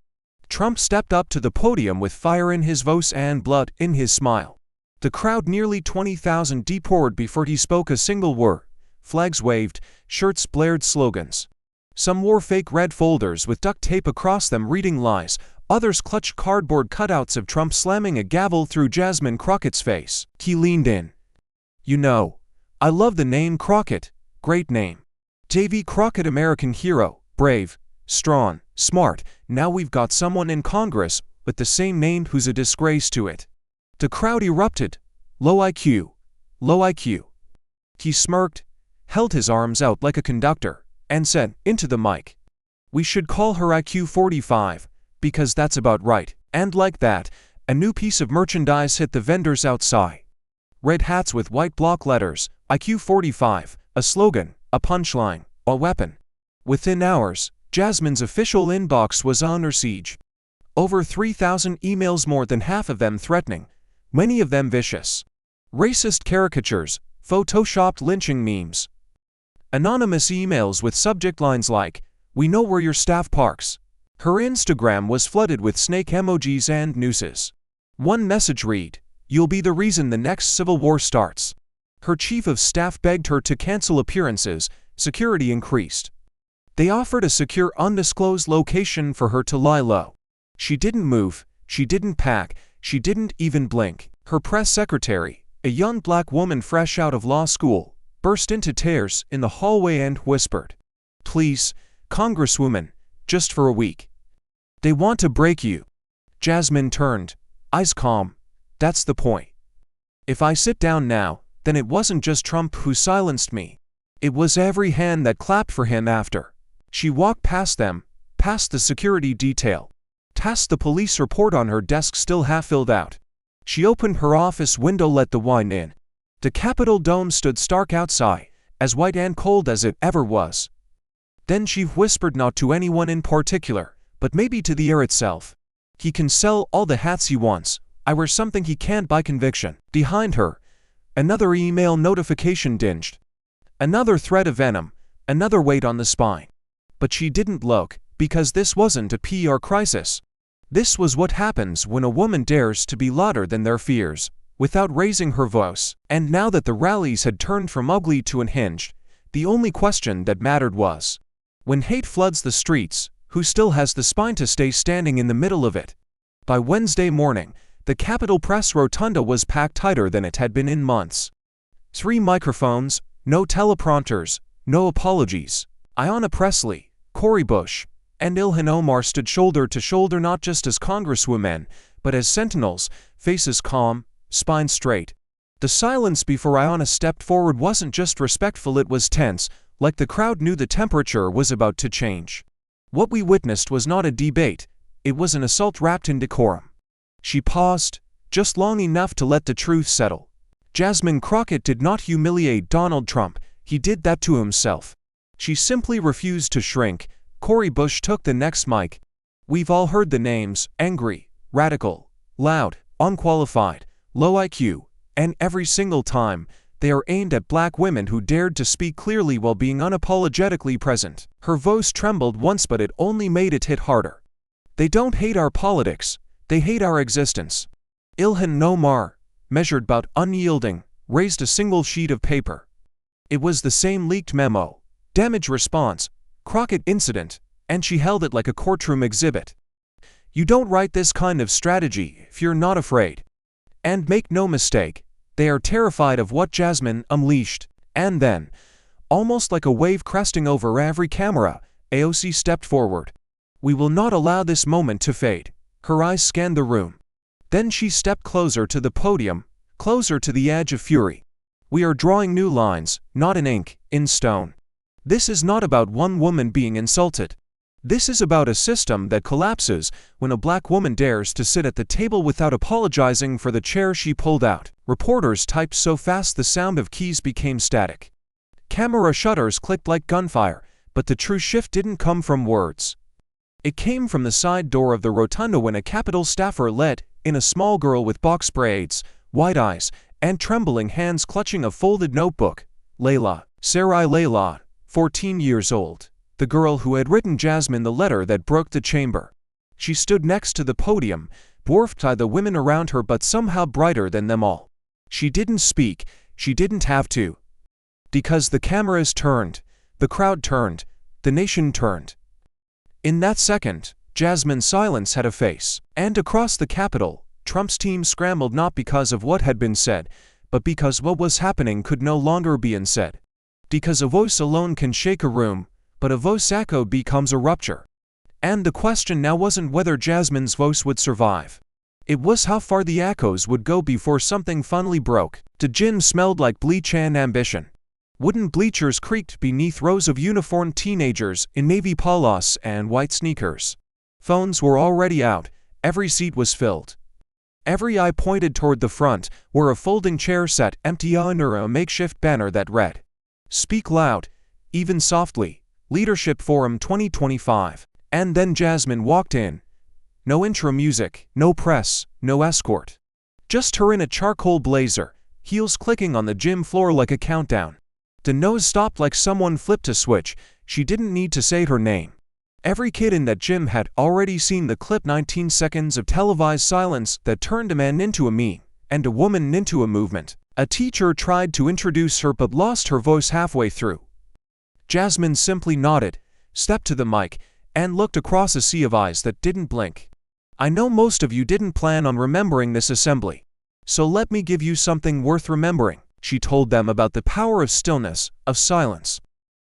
Trump stepped up to the podium with fire in his voice and blood in his smile. The crowd, nearly 20,000 deep, poured before he spoke a single word. Flags waved, shirts blared slogans. Some wore fake red folders with duct tape across them reading lies. Others clutched cardboard cutouts of Trump slamming a gavel through Jasmine Crockett's face. He leaned in. "You know, I love the name Crockett, great name. Davy Crockett, American hero, brave, strong, smart. Now we've got someone in Congress with the same name who's a disgrace to it." The crowd erupted. Low IQ, low IQ. He smirked, held his arms out like a conductor, and said into the mic, "We should call her IQ 45, because that's about right." And like that, a new piece of merchandise hit the vendors outside. Red hats with white block letters, IQ 45, a slogan, a punchline, a weapon. Within hours, Jasmine's official inbox was under siege. Over 3,000 emails, more than half of them threatening, many of them vicious. Racist caricatures, photoshopped lynching memes. Anonymous emails with subject lines like, "We know where your staff parks." Her Instagram was flooded with snake emojis and nooses. One message read, "You'll be the reason the next civil war starts." Her chief of staff begged her to cancel appearances, security increased. They offered a secure undisclosed location for her to lie low. She didn't move, she didn't pack, she didn't even blink. Her press secretary, a young black woman fresh out of law school, burst into tears in the hallway and whispered, "Please, Congresswoman, just for a week. They want to break you." Jasmine turned, eyes calm. "That's the point. If I sit down now, then it wasn't just Trump who silenced me. It was every hand that clapped for him after." She walked past them, past the security detail, past the police report on her desk still half filled out. She opened her office window, let the wind in. The Capitol dome stood stark outside, as white and cold as it ever was. Then she whispered, not to anyone in particular, but maybe to the air itself. He can sell all the hats he wants. I wear something he can't buy. Conviction. Behind her, another email notification dinged. Another thread of venom, another weight on the spine. But she didn't look, because this wasn't a PR crisis. This was what happens when a woman dares to be louder than their fears, without raising her voice. And now that the rallies had turned from ugly to unhinged, the only question that mattered was, when hate floods the streets, who still has the spine to stay standing in the middle of it? By Wednesday morning, the Capitol Press Rotunda was packed tighter than it had been in months. 3 microphones, no teleprompters, no apologies. Ayanna Pressley, Cori Bush, and Ilhan Omar stood shoulder to shoulder, not just as congresswomen, but as sentinels, faces calm, spine straight. The silence before Ayanna stepped forward wasn't just respectful, it was tense, like the crowd knew the temperature was about to change. What we witnessed was not a debate, it was an assault wrapped in decorum. She paused, just long enough to let the truth settle. Jasmine Crockett did not humiliate Donald Trump, he did that to himself. She simply refused to shrink. Cori Bush took the next mic. We've all heard the names: angry, radical, loud, unqualified, low IQ, and every single time, they are aimed at black women who dared to speak clearly while being unapologetically present. Her voice trembled once, but it only made it hit harder. They don't hate our politics, they hate our existence. Ilhan Omar, measured but unyielding, raised a single sheet of paper. It was the same leaked memo. Damage response, Crockett incident, and she held it like a courtroom exhibit. You don't write this kind of strategy if you're not afraid. And make no mistake, they are terrified of what Jasmine unleashed. And then, almost like a wave cresting over every camera, AOC stepped forward. We will not allow this moment to fade. Her eyes scanned the room. Then she stepped closer to the podium, closer to the edge of fury. We are drawing new lines, not in ink, in stone. This is not about one woman being insulted. This is about a system that collapses when a black woman dares to sit at the table without apologizing for the chair she pulled out. Reporters typed so fast the sound of keys became static. Camera shutters clicked like gunfire, but the true shift didn't come from words. It came from the side door of the rotunda when a Capitol staffer let in a small girl with box braids, wide eyes, and trembling hands clutching a folded notebook. Layla, Sarai Layla, 14 years old. The girl who had written Jasmine the letter that broke the chamber. She stood next to the podium, dwarfed by the women around her but somehow brighter than them all. She didn't speak, she didn't have to. Because the cameras turned, the crowd turned, the nation turned. In that second, Jasmine's silence had a face. And across the Capitol, Trump's team scrambled not because of what had been said, but because what was happening could no longer be unsaid. Because a voice alone can shake a room, but a voice echo becomes a rupture. And the question now wasn't whether Jasmine's voice would survive. It was how far the echoes would go before something finally broke. The gym smelled like bleach and ambition. Wooden bleachers creaked beneath rows of uniformed teenagers in navy polos and white sneakers. Phones were already out, every seat was filled. Every eye pointed toward the front, where a folding chair sat empty under a makeshift banner that read, "Speak loud, even softly. Leadership Forum 2025. And then Jasmine walked in. No intro music, no press, no escort. Just her in a charcoal blazer, heels clicking on the gym floor like a countdown. The nose stopped like someone flipped a switch. She didn't need to say her name. Every kid in that gym had already seen the clip. 19 seconds of televised silence that turned a man into a meme, and a woman into a movement. A teacher tried to introduce her but lost her voice halfway through. Jasmine simply nodded, stepped to the mic, and looked across a sea of eyes that didn't blink. I know most of you didn't plan on remembering this assembly. So let me give you something worth remembering. She told them about the power of stillness, of silence,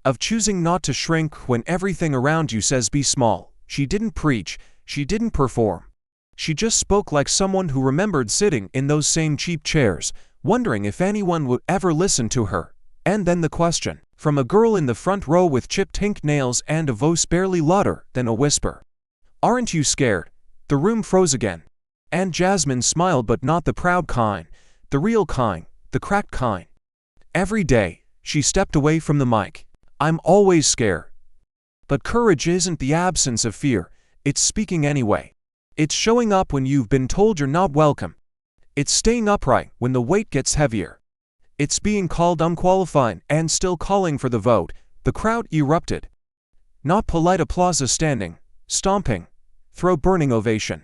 of choosing not to shrink when everything around you says be small. She didn't preach, she didn't perform. She just spoke like someone who remembered sitting in those same cheap chairs, wondering if anyone would ever listen to her. And then the question, from a girl in the front row with chipped pink nails and a voice barely louder than a whisper. Aren't you scared? The room froze again. And Jasmine smiled, but not the proud kind, the real kind, the cracked kind. Every day, she stepped away from the mic. I'm always scared. But courage isn't the absence of fear, it's speaking anyway. It's showing up when you've been told you're not welcome. It's staying upright when the weight gets heavier. It's being called unqualified and still calling for the vote. The crowd erupted. Not polite applause, a standing, stomping, throat-burning ovation.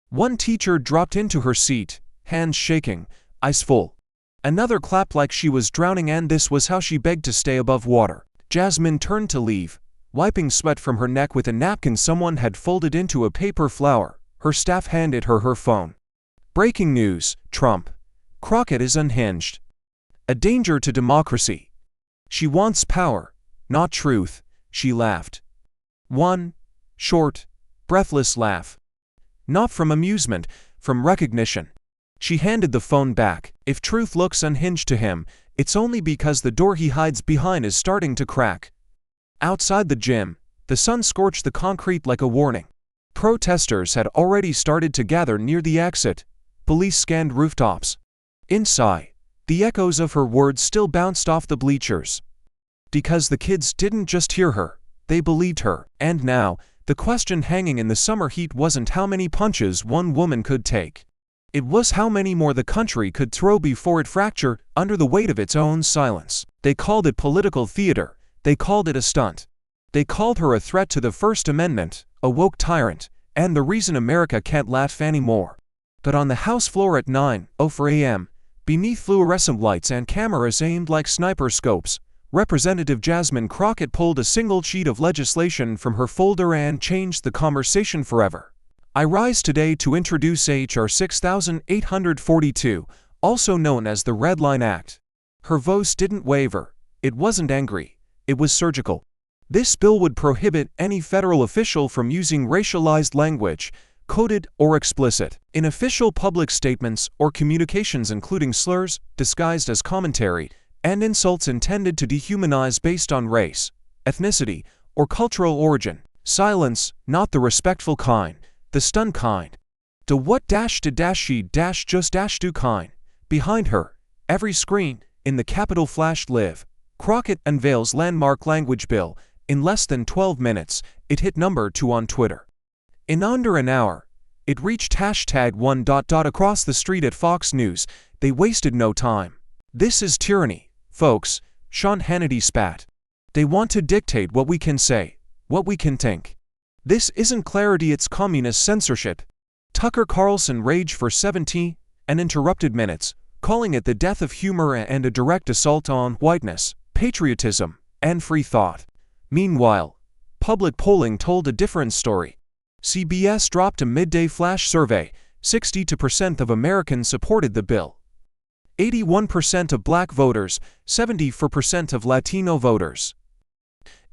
One teacher dropped into her seat, hands shaking, eyes full. Another clapped like she was drowning, and this was how she begged to stay above water. Jasmine turned to leave, wiping sweat from her neck with a napkin someone had folded into a paper flower. Her staff handed her her phone. Breaking news: Trump. Crockett is unhinged. A danger to democracy. She wants power, not truth, she laughed. One short, breathless laugh. Not from amusement, from recognition. She handed the phone back. If truth looks unhinged to him, it's only because the door he hides behind is starting to crack. Outside the gym, the sun scorched the concrete like a warning. Protesters had already started to gather near the exit. Police scanned rooftops. Inside, the echoes of her words still bounced off the bleachers. Because the kids didn't just hear her, they believed her. And now, the question hanging in the summer heat wasn't how many punches one woman could take. It was how many more the country could throw before it fractured under the weight of its own silence. They called it political theater. They called it a stunt. They called her a threat to the First Amendment, a woke tyrant, and the reason America can't laugh anymore. But on the House floor at 9:04 a.m., beneath fluorescent lights and cameras aimed like sniper scopes, Representative Jasmine Crockett pulled a single sheet of legislation from her folder and changed the conversation forever. I rise today to introduce H.R. 6842, also known as the Red Line Act. Her voice didn't waver. It wasn't angry. It was surgical. This bill would prohibit any federal official from using racialized language, coded or explicit, in official public statements or communications, including slurs disguised as commentary and insults intended to dehumanize based on race, ethnicity, or cultural origin. Silence, not the respectful kind, the stunned kind. The what dash to dash she dash just dash do kind. Behind her, every screen, in the Capitol flashed live. Crockett unveils landmark language bill. In less than 12 minutes, it hit number 2 on Twitter. In under an hour, it reached #1. Across the street at Fox News. They wasted no time. This is tyranny, folks, Sean Hannity spat. They want to dictate what we can say, what we can think. This isn't clarity, it's communist censorship. Tucker Carlson raged for 17 uninterrupted minutes, calling it the death of humor and a direct assault on whiteness, patriotism, and free thought. Meanwhile, public polling told a different story. CBS dropped a midday flash survey. 62% of Americans supported the bill. 81% of black voters, 74% of Latino voters.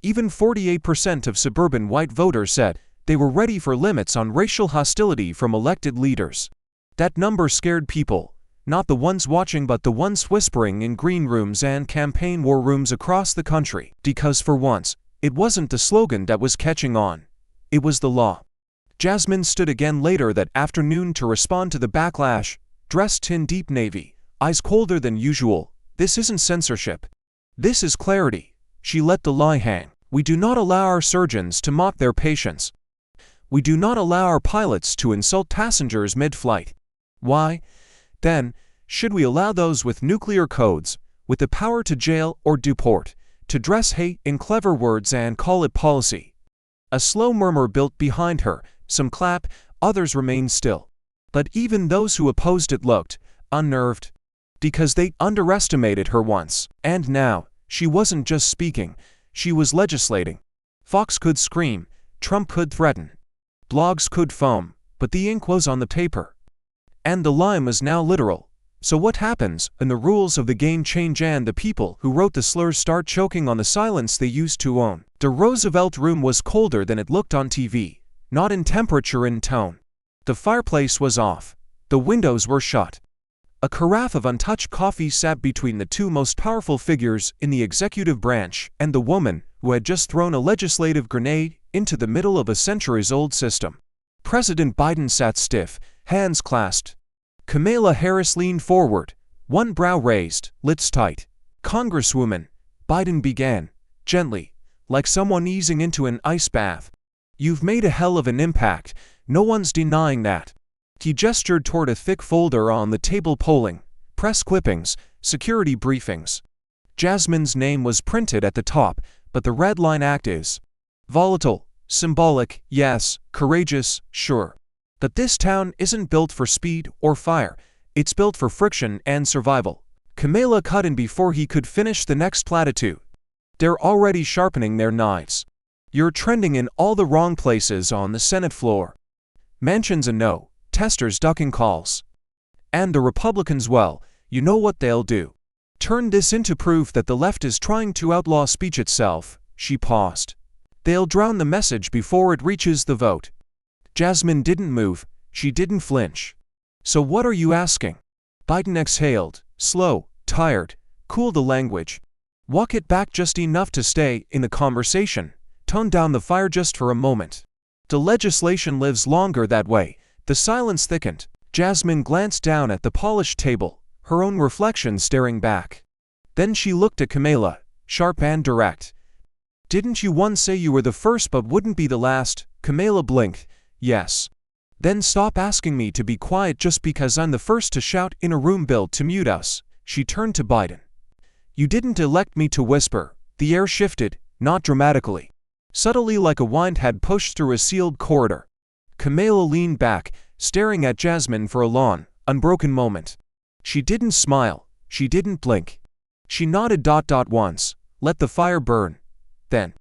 Even 48% of suburban white voters said they were ready for limits on racial hostility from elected leaders. That number scared people, not the ones watching but the ones whispering in green rooms and campaign war rooms across the country. Because for once, it wasn't the slogan that was catching on. It was the law. Jasmine stood again later that afternoon to respond to the backlash, dressed in deep navy, eyes colder than usual. This isn't censorship. This is clarity. She let the lie hang. We do not allow our surgeons to mock their patients. We do not allow our pilots to insult passengers mid-flight. Why, then, should we allow those with nuclear codes, with the power to jail or deport, to dress hate in clever words and call it policy? A slow murmur built behind her. Some clapped, others remained still. But even those who opposed it looked unnerved, because they underestimated her once. And now, she wasn't just speaking, she was legislating. Fox could scream, Trump could threaten, blogs could foam, but the ink was on the paper. And the line was now literal. So what happens when the rules of the game change and the people who wrote the slurs start choking on the silence they used to own? The Roosevelt room was colder than it looked on TV, not in temperature, in tone. The fireplace was off. The windows were shut. A carafe of untouched coffee sat between the two most powerful figures in the executive branch and the woman who had just thrown a legislative grenade into the middle of a centuries-old system. President Biden sat stiff, hands clasped. Kamala Harris leaned forward, one brow raised, lips tight. Congresswoman, Biden began, gently, like someone easing into an ice bath. You've made a hell of an impact, no one's denying that. He gestured toward a thick folder on the table. Polling, press clippings, security briefings. Jasmine's name was printed at the top, but the red line act is volatile, symbolic, yes, courageous, sure. But this town isn't built for speed or fire, it's built for friction and survival. Kamala cut in before he could finish the next platitude. They're already sharpening their knives. You're trending in all the wrong places on the Senate floor. Manchin's a no, Tester's ducking calls. And the Republicans, well, you know what they'll do. Turn this into proof that the left is trying to outlaw speech itself. She paused. They'll drown the message before it reaches the vote. Jasmine didn't move, she didn't flinch. So what are you asking? Biden exhaled, slow, tired, cool the language. Walk it back just enough to stay in the conversation. Tone down the fire just for a moment. The legislation lives longer that way. The silence thickened. Jasmine glanced down at the polished table, her own reflection staring back. Then she looked at Kamala, sharp and direct. Didn't you once say you were the first but wouldn't be the last? Kamala blinked. Yes. Then stop asking me to be quiet just because I'm the first to shout in a room built to mute us. She turned to Biden. You didn't elect me to whisper. The air shifted, not dramatically. Subtly, like a wind had pushed through a sealed corridor. Kamala leaned back, staring at Jasmine for a long, unbroken moment. She didn't smile, she didn't blink. She nodded once, let the fire burn. Then,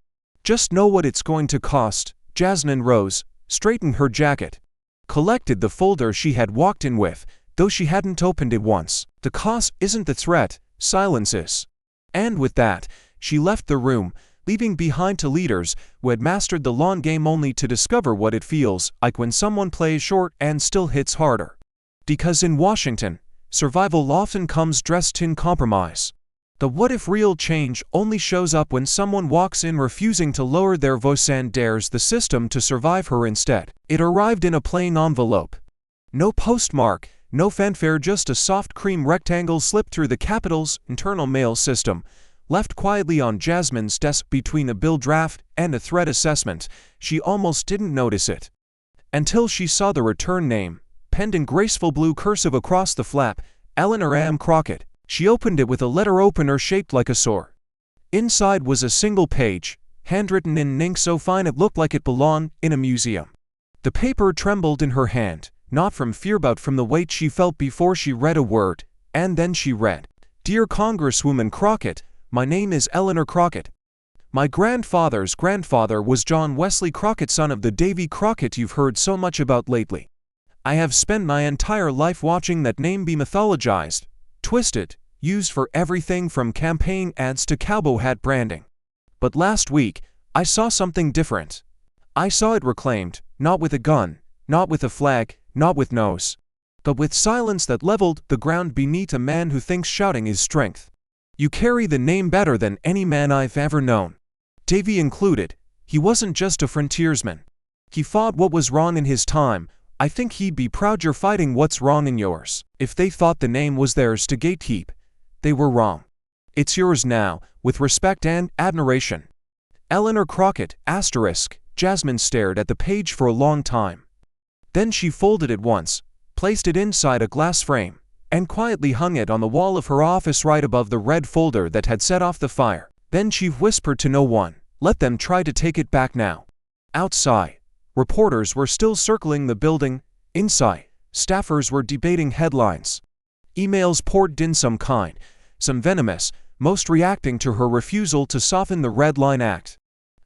just know what it's going to cost. Jasmine rose, straightened her jacket, collected the folder she had walked in with, though she hadn't opened it once. The cost isn't the threat, silence is. And with that, she left the room, leaving behind two leaders who had mastered the long game only to discover what it feels like when someone plays short and still hits harder. Because in Washington, survival often comes dressed in compromise. The what if real change only shows up when someone walks in refusing to lower their voice and dares the system to survive her instead. It arrived in a plain envelope. No postmark, no fanfare, just a soft cream rectangle slipped through the Capitol's internal mail system, left quietly on Jasmine's desk between a bill draft and a threat assessment. She almost didn't notice it until she saw the return name, penned in graceful blue cursive across the flap, Eleanor M. Crockett. She opened it with a letter opener shaped like a sword. Inside was a single page, handwritten in ink so fine it looked like it belonged in a museum. The paper trembled in her hand, not from fear but from the weight she felt before she read a word, and then she read, Dear Congresswoman Crockett, my name is Eleanor Crockett. My grandfather's grandfather was John Wesley Crockett, son of the Davy Crockett you've heard so much about lately. I have spent my entire life watching that name be mythologized, twisted, used for everything from campaign ads to cowboy hat branding. But last week, I saw something different. I saw it reclaimed, not with a gun, not with a flag, not with nose, but with silence that leveled the ground beneath a man who thinks shouting is strength. You carry the name better than any man I've ever known. Davy included. He wasn't just a frontiersman. He fought what was wrong in his time. I think he'd be proud you're fighting what's wrong in yours. If they thought the name was theirs to gatekeep, they were wrong. It's yours now, with respect and admiration. Eleanor Crockett, asterisk. Jasmine stared at the page for a long time. Then she folded it once, placed it inside a glass frame, and quietly hung it on the wall of her office right above the red folder that had set off the fire. Then she whispered to no one, let them try to take it back now. Outside, reporters were still circling the building. Inside, staffers were debating headlines. Emails poured in, some kind, some venomous, most reacting to her refusal to soften the Red Line Act.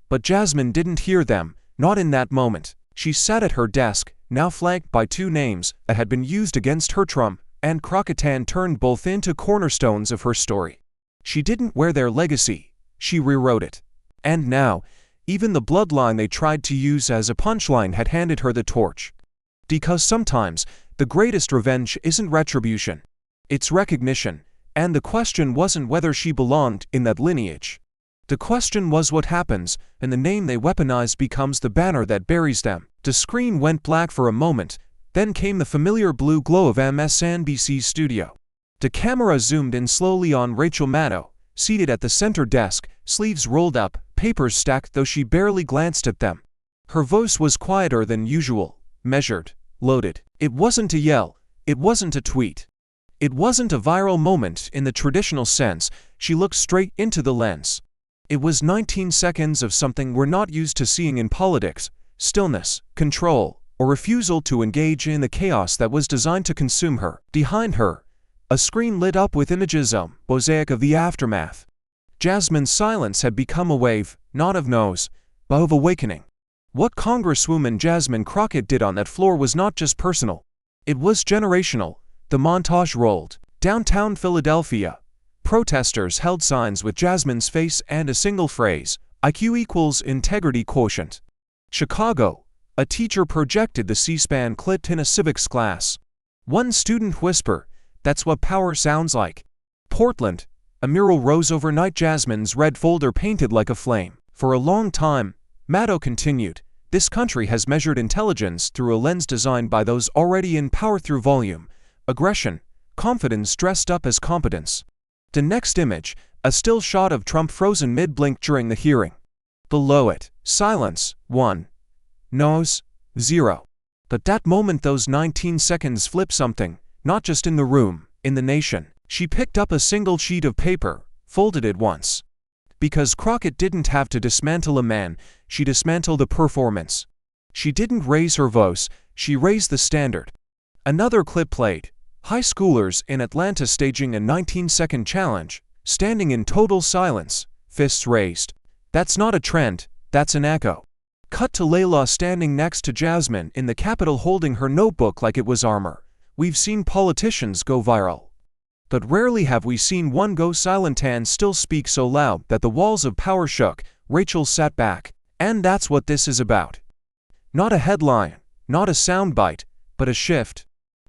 But Jasmine didn't hear them, not in that moment. She sat at her desk, now flanked by two names that had been used against her. Trump and Crockett turned both into cornerstones of her story. She didn't wear their legacy, she rewrote it. And now, even the bloodline they tried to use as a punchline had handed her the torch. Because sometimes, the greatest revenge isn't retribution. It's recognition, and the question wasn't whether she belonged in that lineage. The question was what happens, and the name they weaponized becomes the banner that buries them. The screen went black for a moment, then came the familiar blue glow of MSNBC's studio. The camera zoomed in slowly on Rachel Maddow, seated at the center desk, sleeves rolled up, papers stacked though she barely glanced at them. Her voice was quieter than usual, measured, loaded. It wasn't a yell, it wasn't a tweet. It wasn't a viral moment in the traditional sense. She looked straight into the lens. It was 19 seconds of something we're not used to seeing in politics: stillness, control, or refusal to engage in the chaos that was designed to consume her. Behind her, a screen lit up with images, a mosaic of the aftermath. Jasmine's silence had become a wave, not of no's, but of awakening. What Congresswoman Jasmine Crockett did on that floor was not just personal. It was generational. The montage rolled. Downtown Philadelphia, protesters held signs with Jasmine's face and a single phrase: IQ equals integrity quotient. Chicago, a teacher projected the C-SPAN clip in a civics class. One student whispered, "That's what power sounds like." Portland, a mural rose overnight, Jasmine's red folder painted like a flame. For a long time, Maddow continued, this country has measured intelligence through a lens designed by those already in power through volume, aggression, confidence dressed up as competence. The next image, a still shot of Trump frozen mid-blink during the hearing. Below it, silence, 1. No's, 0. But that moment, those 19 seconds, flipped something, not just in the room, in the nation. She picked up a single sheet of paper, folded it once. Because Crockett didn't have to dismantle a man, she dismantled a performance. She didn't raise her voice, she raised the standard. Another clip played. High schoolers in Atlanta staging a 19-second challenge, standing in total silence, fists raised. That's not a trend, that's an echo. Cut to Layla standing next to Jasmine in the Capitol holding her notebook like it was armor. We've seen politicians go viral, but rarely have we seen one go silent and still speak so loud that the walls of power shook. Rachel sat back. And that's what this is about. Not a headline, not a soundbite, but a shift.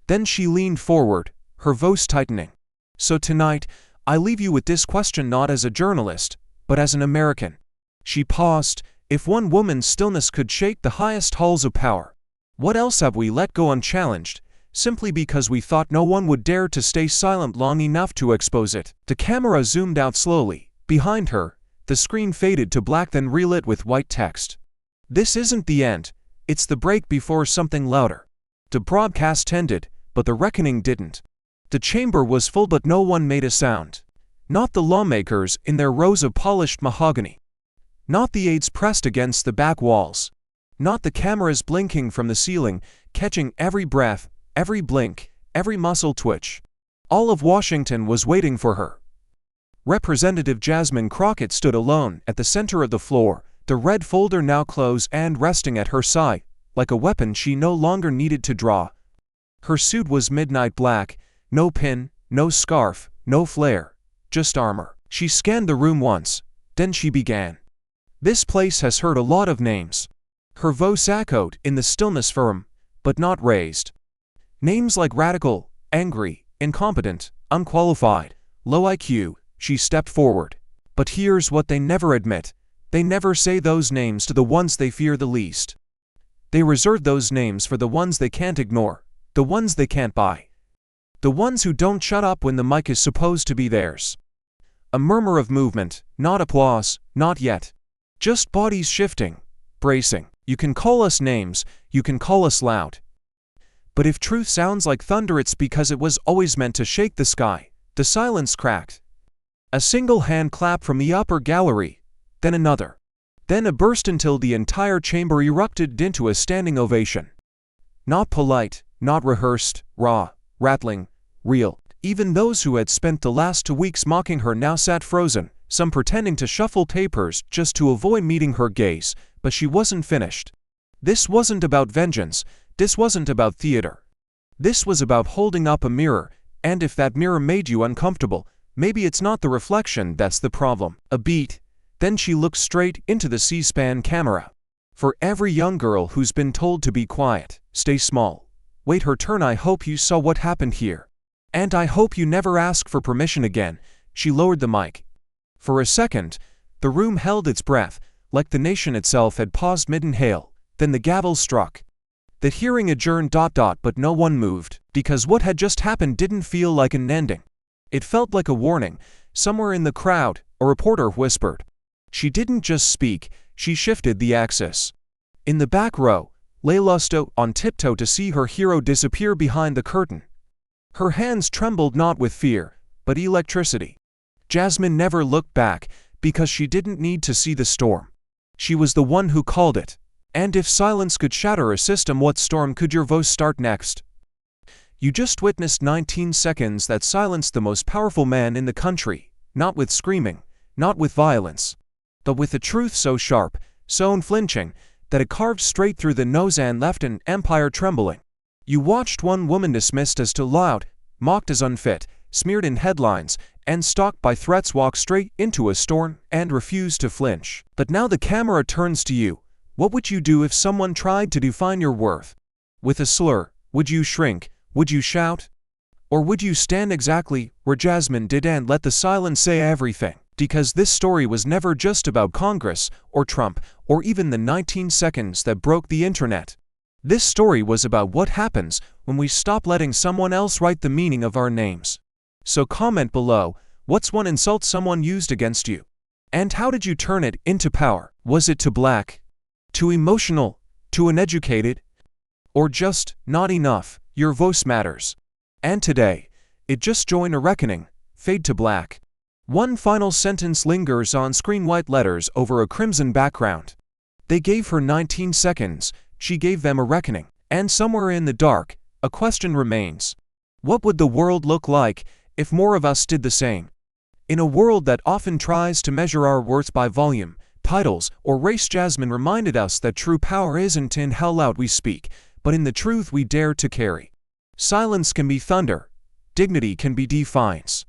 Then she leaned forward, her voice tightening. So tonight, I leave you with this question, not as a journalist, but as an American. She paused. If one woman's stillness could shake the highest halls of power, what else have we let go unchallenged, simply because we thought no one would dare to stay silent long enough to expose it? The camera zoomed out slowly. Behind her, the screen faded to black, then relit with white text. This isn't the end, it's the break before something louder. The broadcast ended, but the reckoning didn't. The chamber was full, but no one made a sound. Not the lawmakers in their rows of polished mahogany. Not the aides pressed against the back walls. Not the cameras blinking from the ceiling, catching every breath, every blink, every muscle twitch. All of Washington was waiting for her. Representative Jasmine Crockett stood alone at the center of the floor, the red folder now closed and resting at her side, like a weapon she no longer needed to draw. Her suit was midnight black, no pin, no scarf, no flare, just armor. She scanned the room once, then she began. This place has heard a lot of names. Her voice echoed in the stillness, firm, but not raised. Names like radical, angry, incompetent, unqualified, low IQ. She stepped forward. But here's what they never admit. They never say those names to the ones they fear the least. They reserve those names for the ones they can't ignore. The ones they can't buy. The ones who don't shut up when the mic is supposed to be theirs. A murmur of movement, not applause, not yet. Just bodies shifting, bracing. You can call us names, you can call us loud. But if truth sounds like thunder, it's because it was always meant to shake the sky. The silence cracked. A single hand clap from the upper gallery, then another. Then a burst until the entire chamber erupted into a standing ovation. Not polite, not rehearsed, raw, rattling, real. Even those who had spent the last 2 weeks mocking her now sat frozen, some pretending to shuffle papers just to avoid meeting her gaze, but she wasn't finished. This wasn't about vengeance, this wasn't about theater. This was about holding up a mirror, and if that mirror made you uncomfortable, maybe it's not the reflection that's the problem. A beat, then she looked straight into the C-SPAN camera. For every young girl who's been told to be quiet, stay small, wait her turn, I hope you saw what happened here. And I hope you never ask for permission again. She lowered the mic. For a second, the room held its breath, like the nation itself had paused mid-inhale. Then the gavel struck. The hearing adjourned, but no one moved, because what had just happened didn't feel like an ending. It felt like a warning, somewhere in the crowd, a reporter whispered. She didn't just speak, she shifted the axis. In the back row, Layla stood on tiptoe to see her hero disappear behind the curtain. Her hands trembled not with fear, but electricity. Jasmine never looked back, because she didn't need to see the storm. She was the one who called it. And if silence could shatter a system, what storm could your voice start next? You just witnessed 19 seconds that silenced the most powerful man in the country, not with screaming, not with violence, but with a truth so sharp, so unflinching, that it carved straight through the nose and left an empire trembling. You watched one woman dismissed as too loud, mocked as unfit, smeared in headlines, and stalked by threats walk straight into a storm and refuse to flinch. But now the camera turns to you. What would you do if someone tried to define your worth? With a slur, would you shrink? Would you shout? Or would you stand exactly where Jasmine did and let the silence say everything? Because this story was never just about Congress, or Trump, or even the 19 seconds that broke the internet. This story was about what happens when we stop letting someone else write the meaning of our names. So comment below, what's one insult someone used against you? And how did you turn it into power? Was it too black? Too emotional? Too uneducated? Or just not enough? Your voice matters. And today, it just joined a reckoning. Fade to black. One final sentence lingers on screen, white letters over a crimson background. They gave her 19 seconds, she gave them a reckoning. And somewhere in the dark, a question remains. What would the world look like if more of us did the same? In a world that often tries to measure our worth by volume, titles, or race, Jasmine reminded us that true power isn't in how loud we speak, but in the truth we dare to carry. Silence can be thunder. Dignity can be defiance.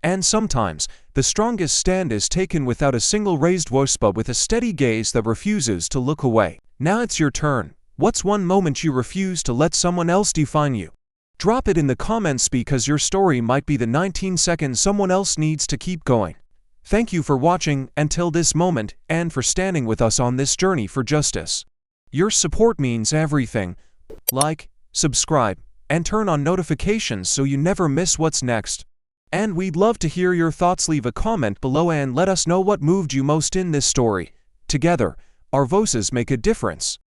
And sometimes, the strongest stand is taken without a single raised voice but with a steady gaze that refuses to look away. Now it's your turn. What's one moment you refuse to let someone else define you? Drop it in the comments because your story might be the 19 seconds someone else needs to keep going. Thank you for watching until this moment and for standing with us on this journey for justice. Your support means everything. Like, subscribe, and turn on notifications so you never miss what's next. And we'd love to hear your thoughts. Leave a comment below and let us know what moved you most in this story. Together, our voices make a difference.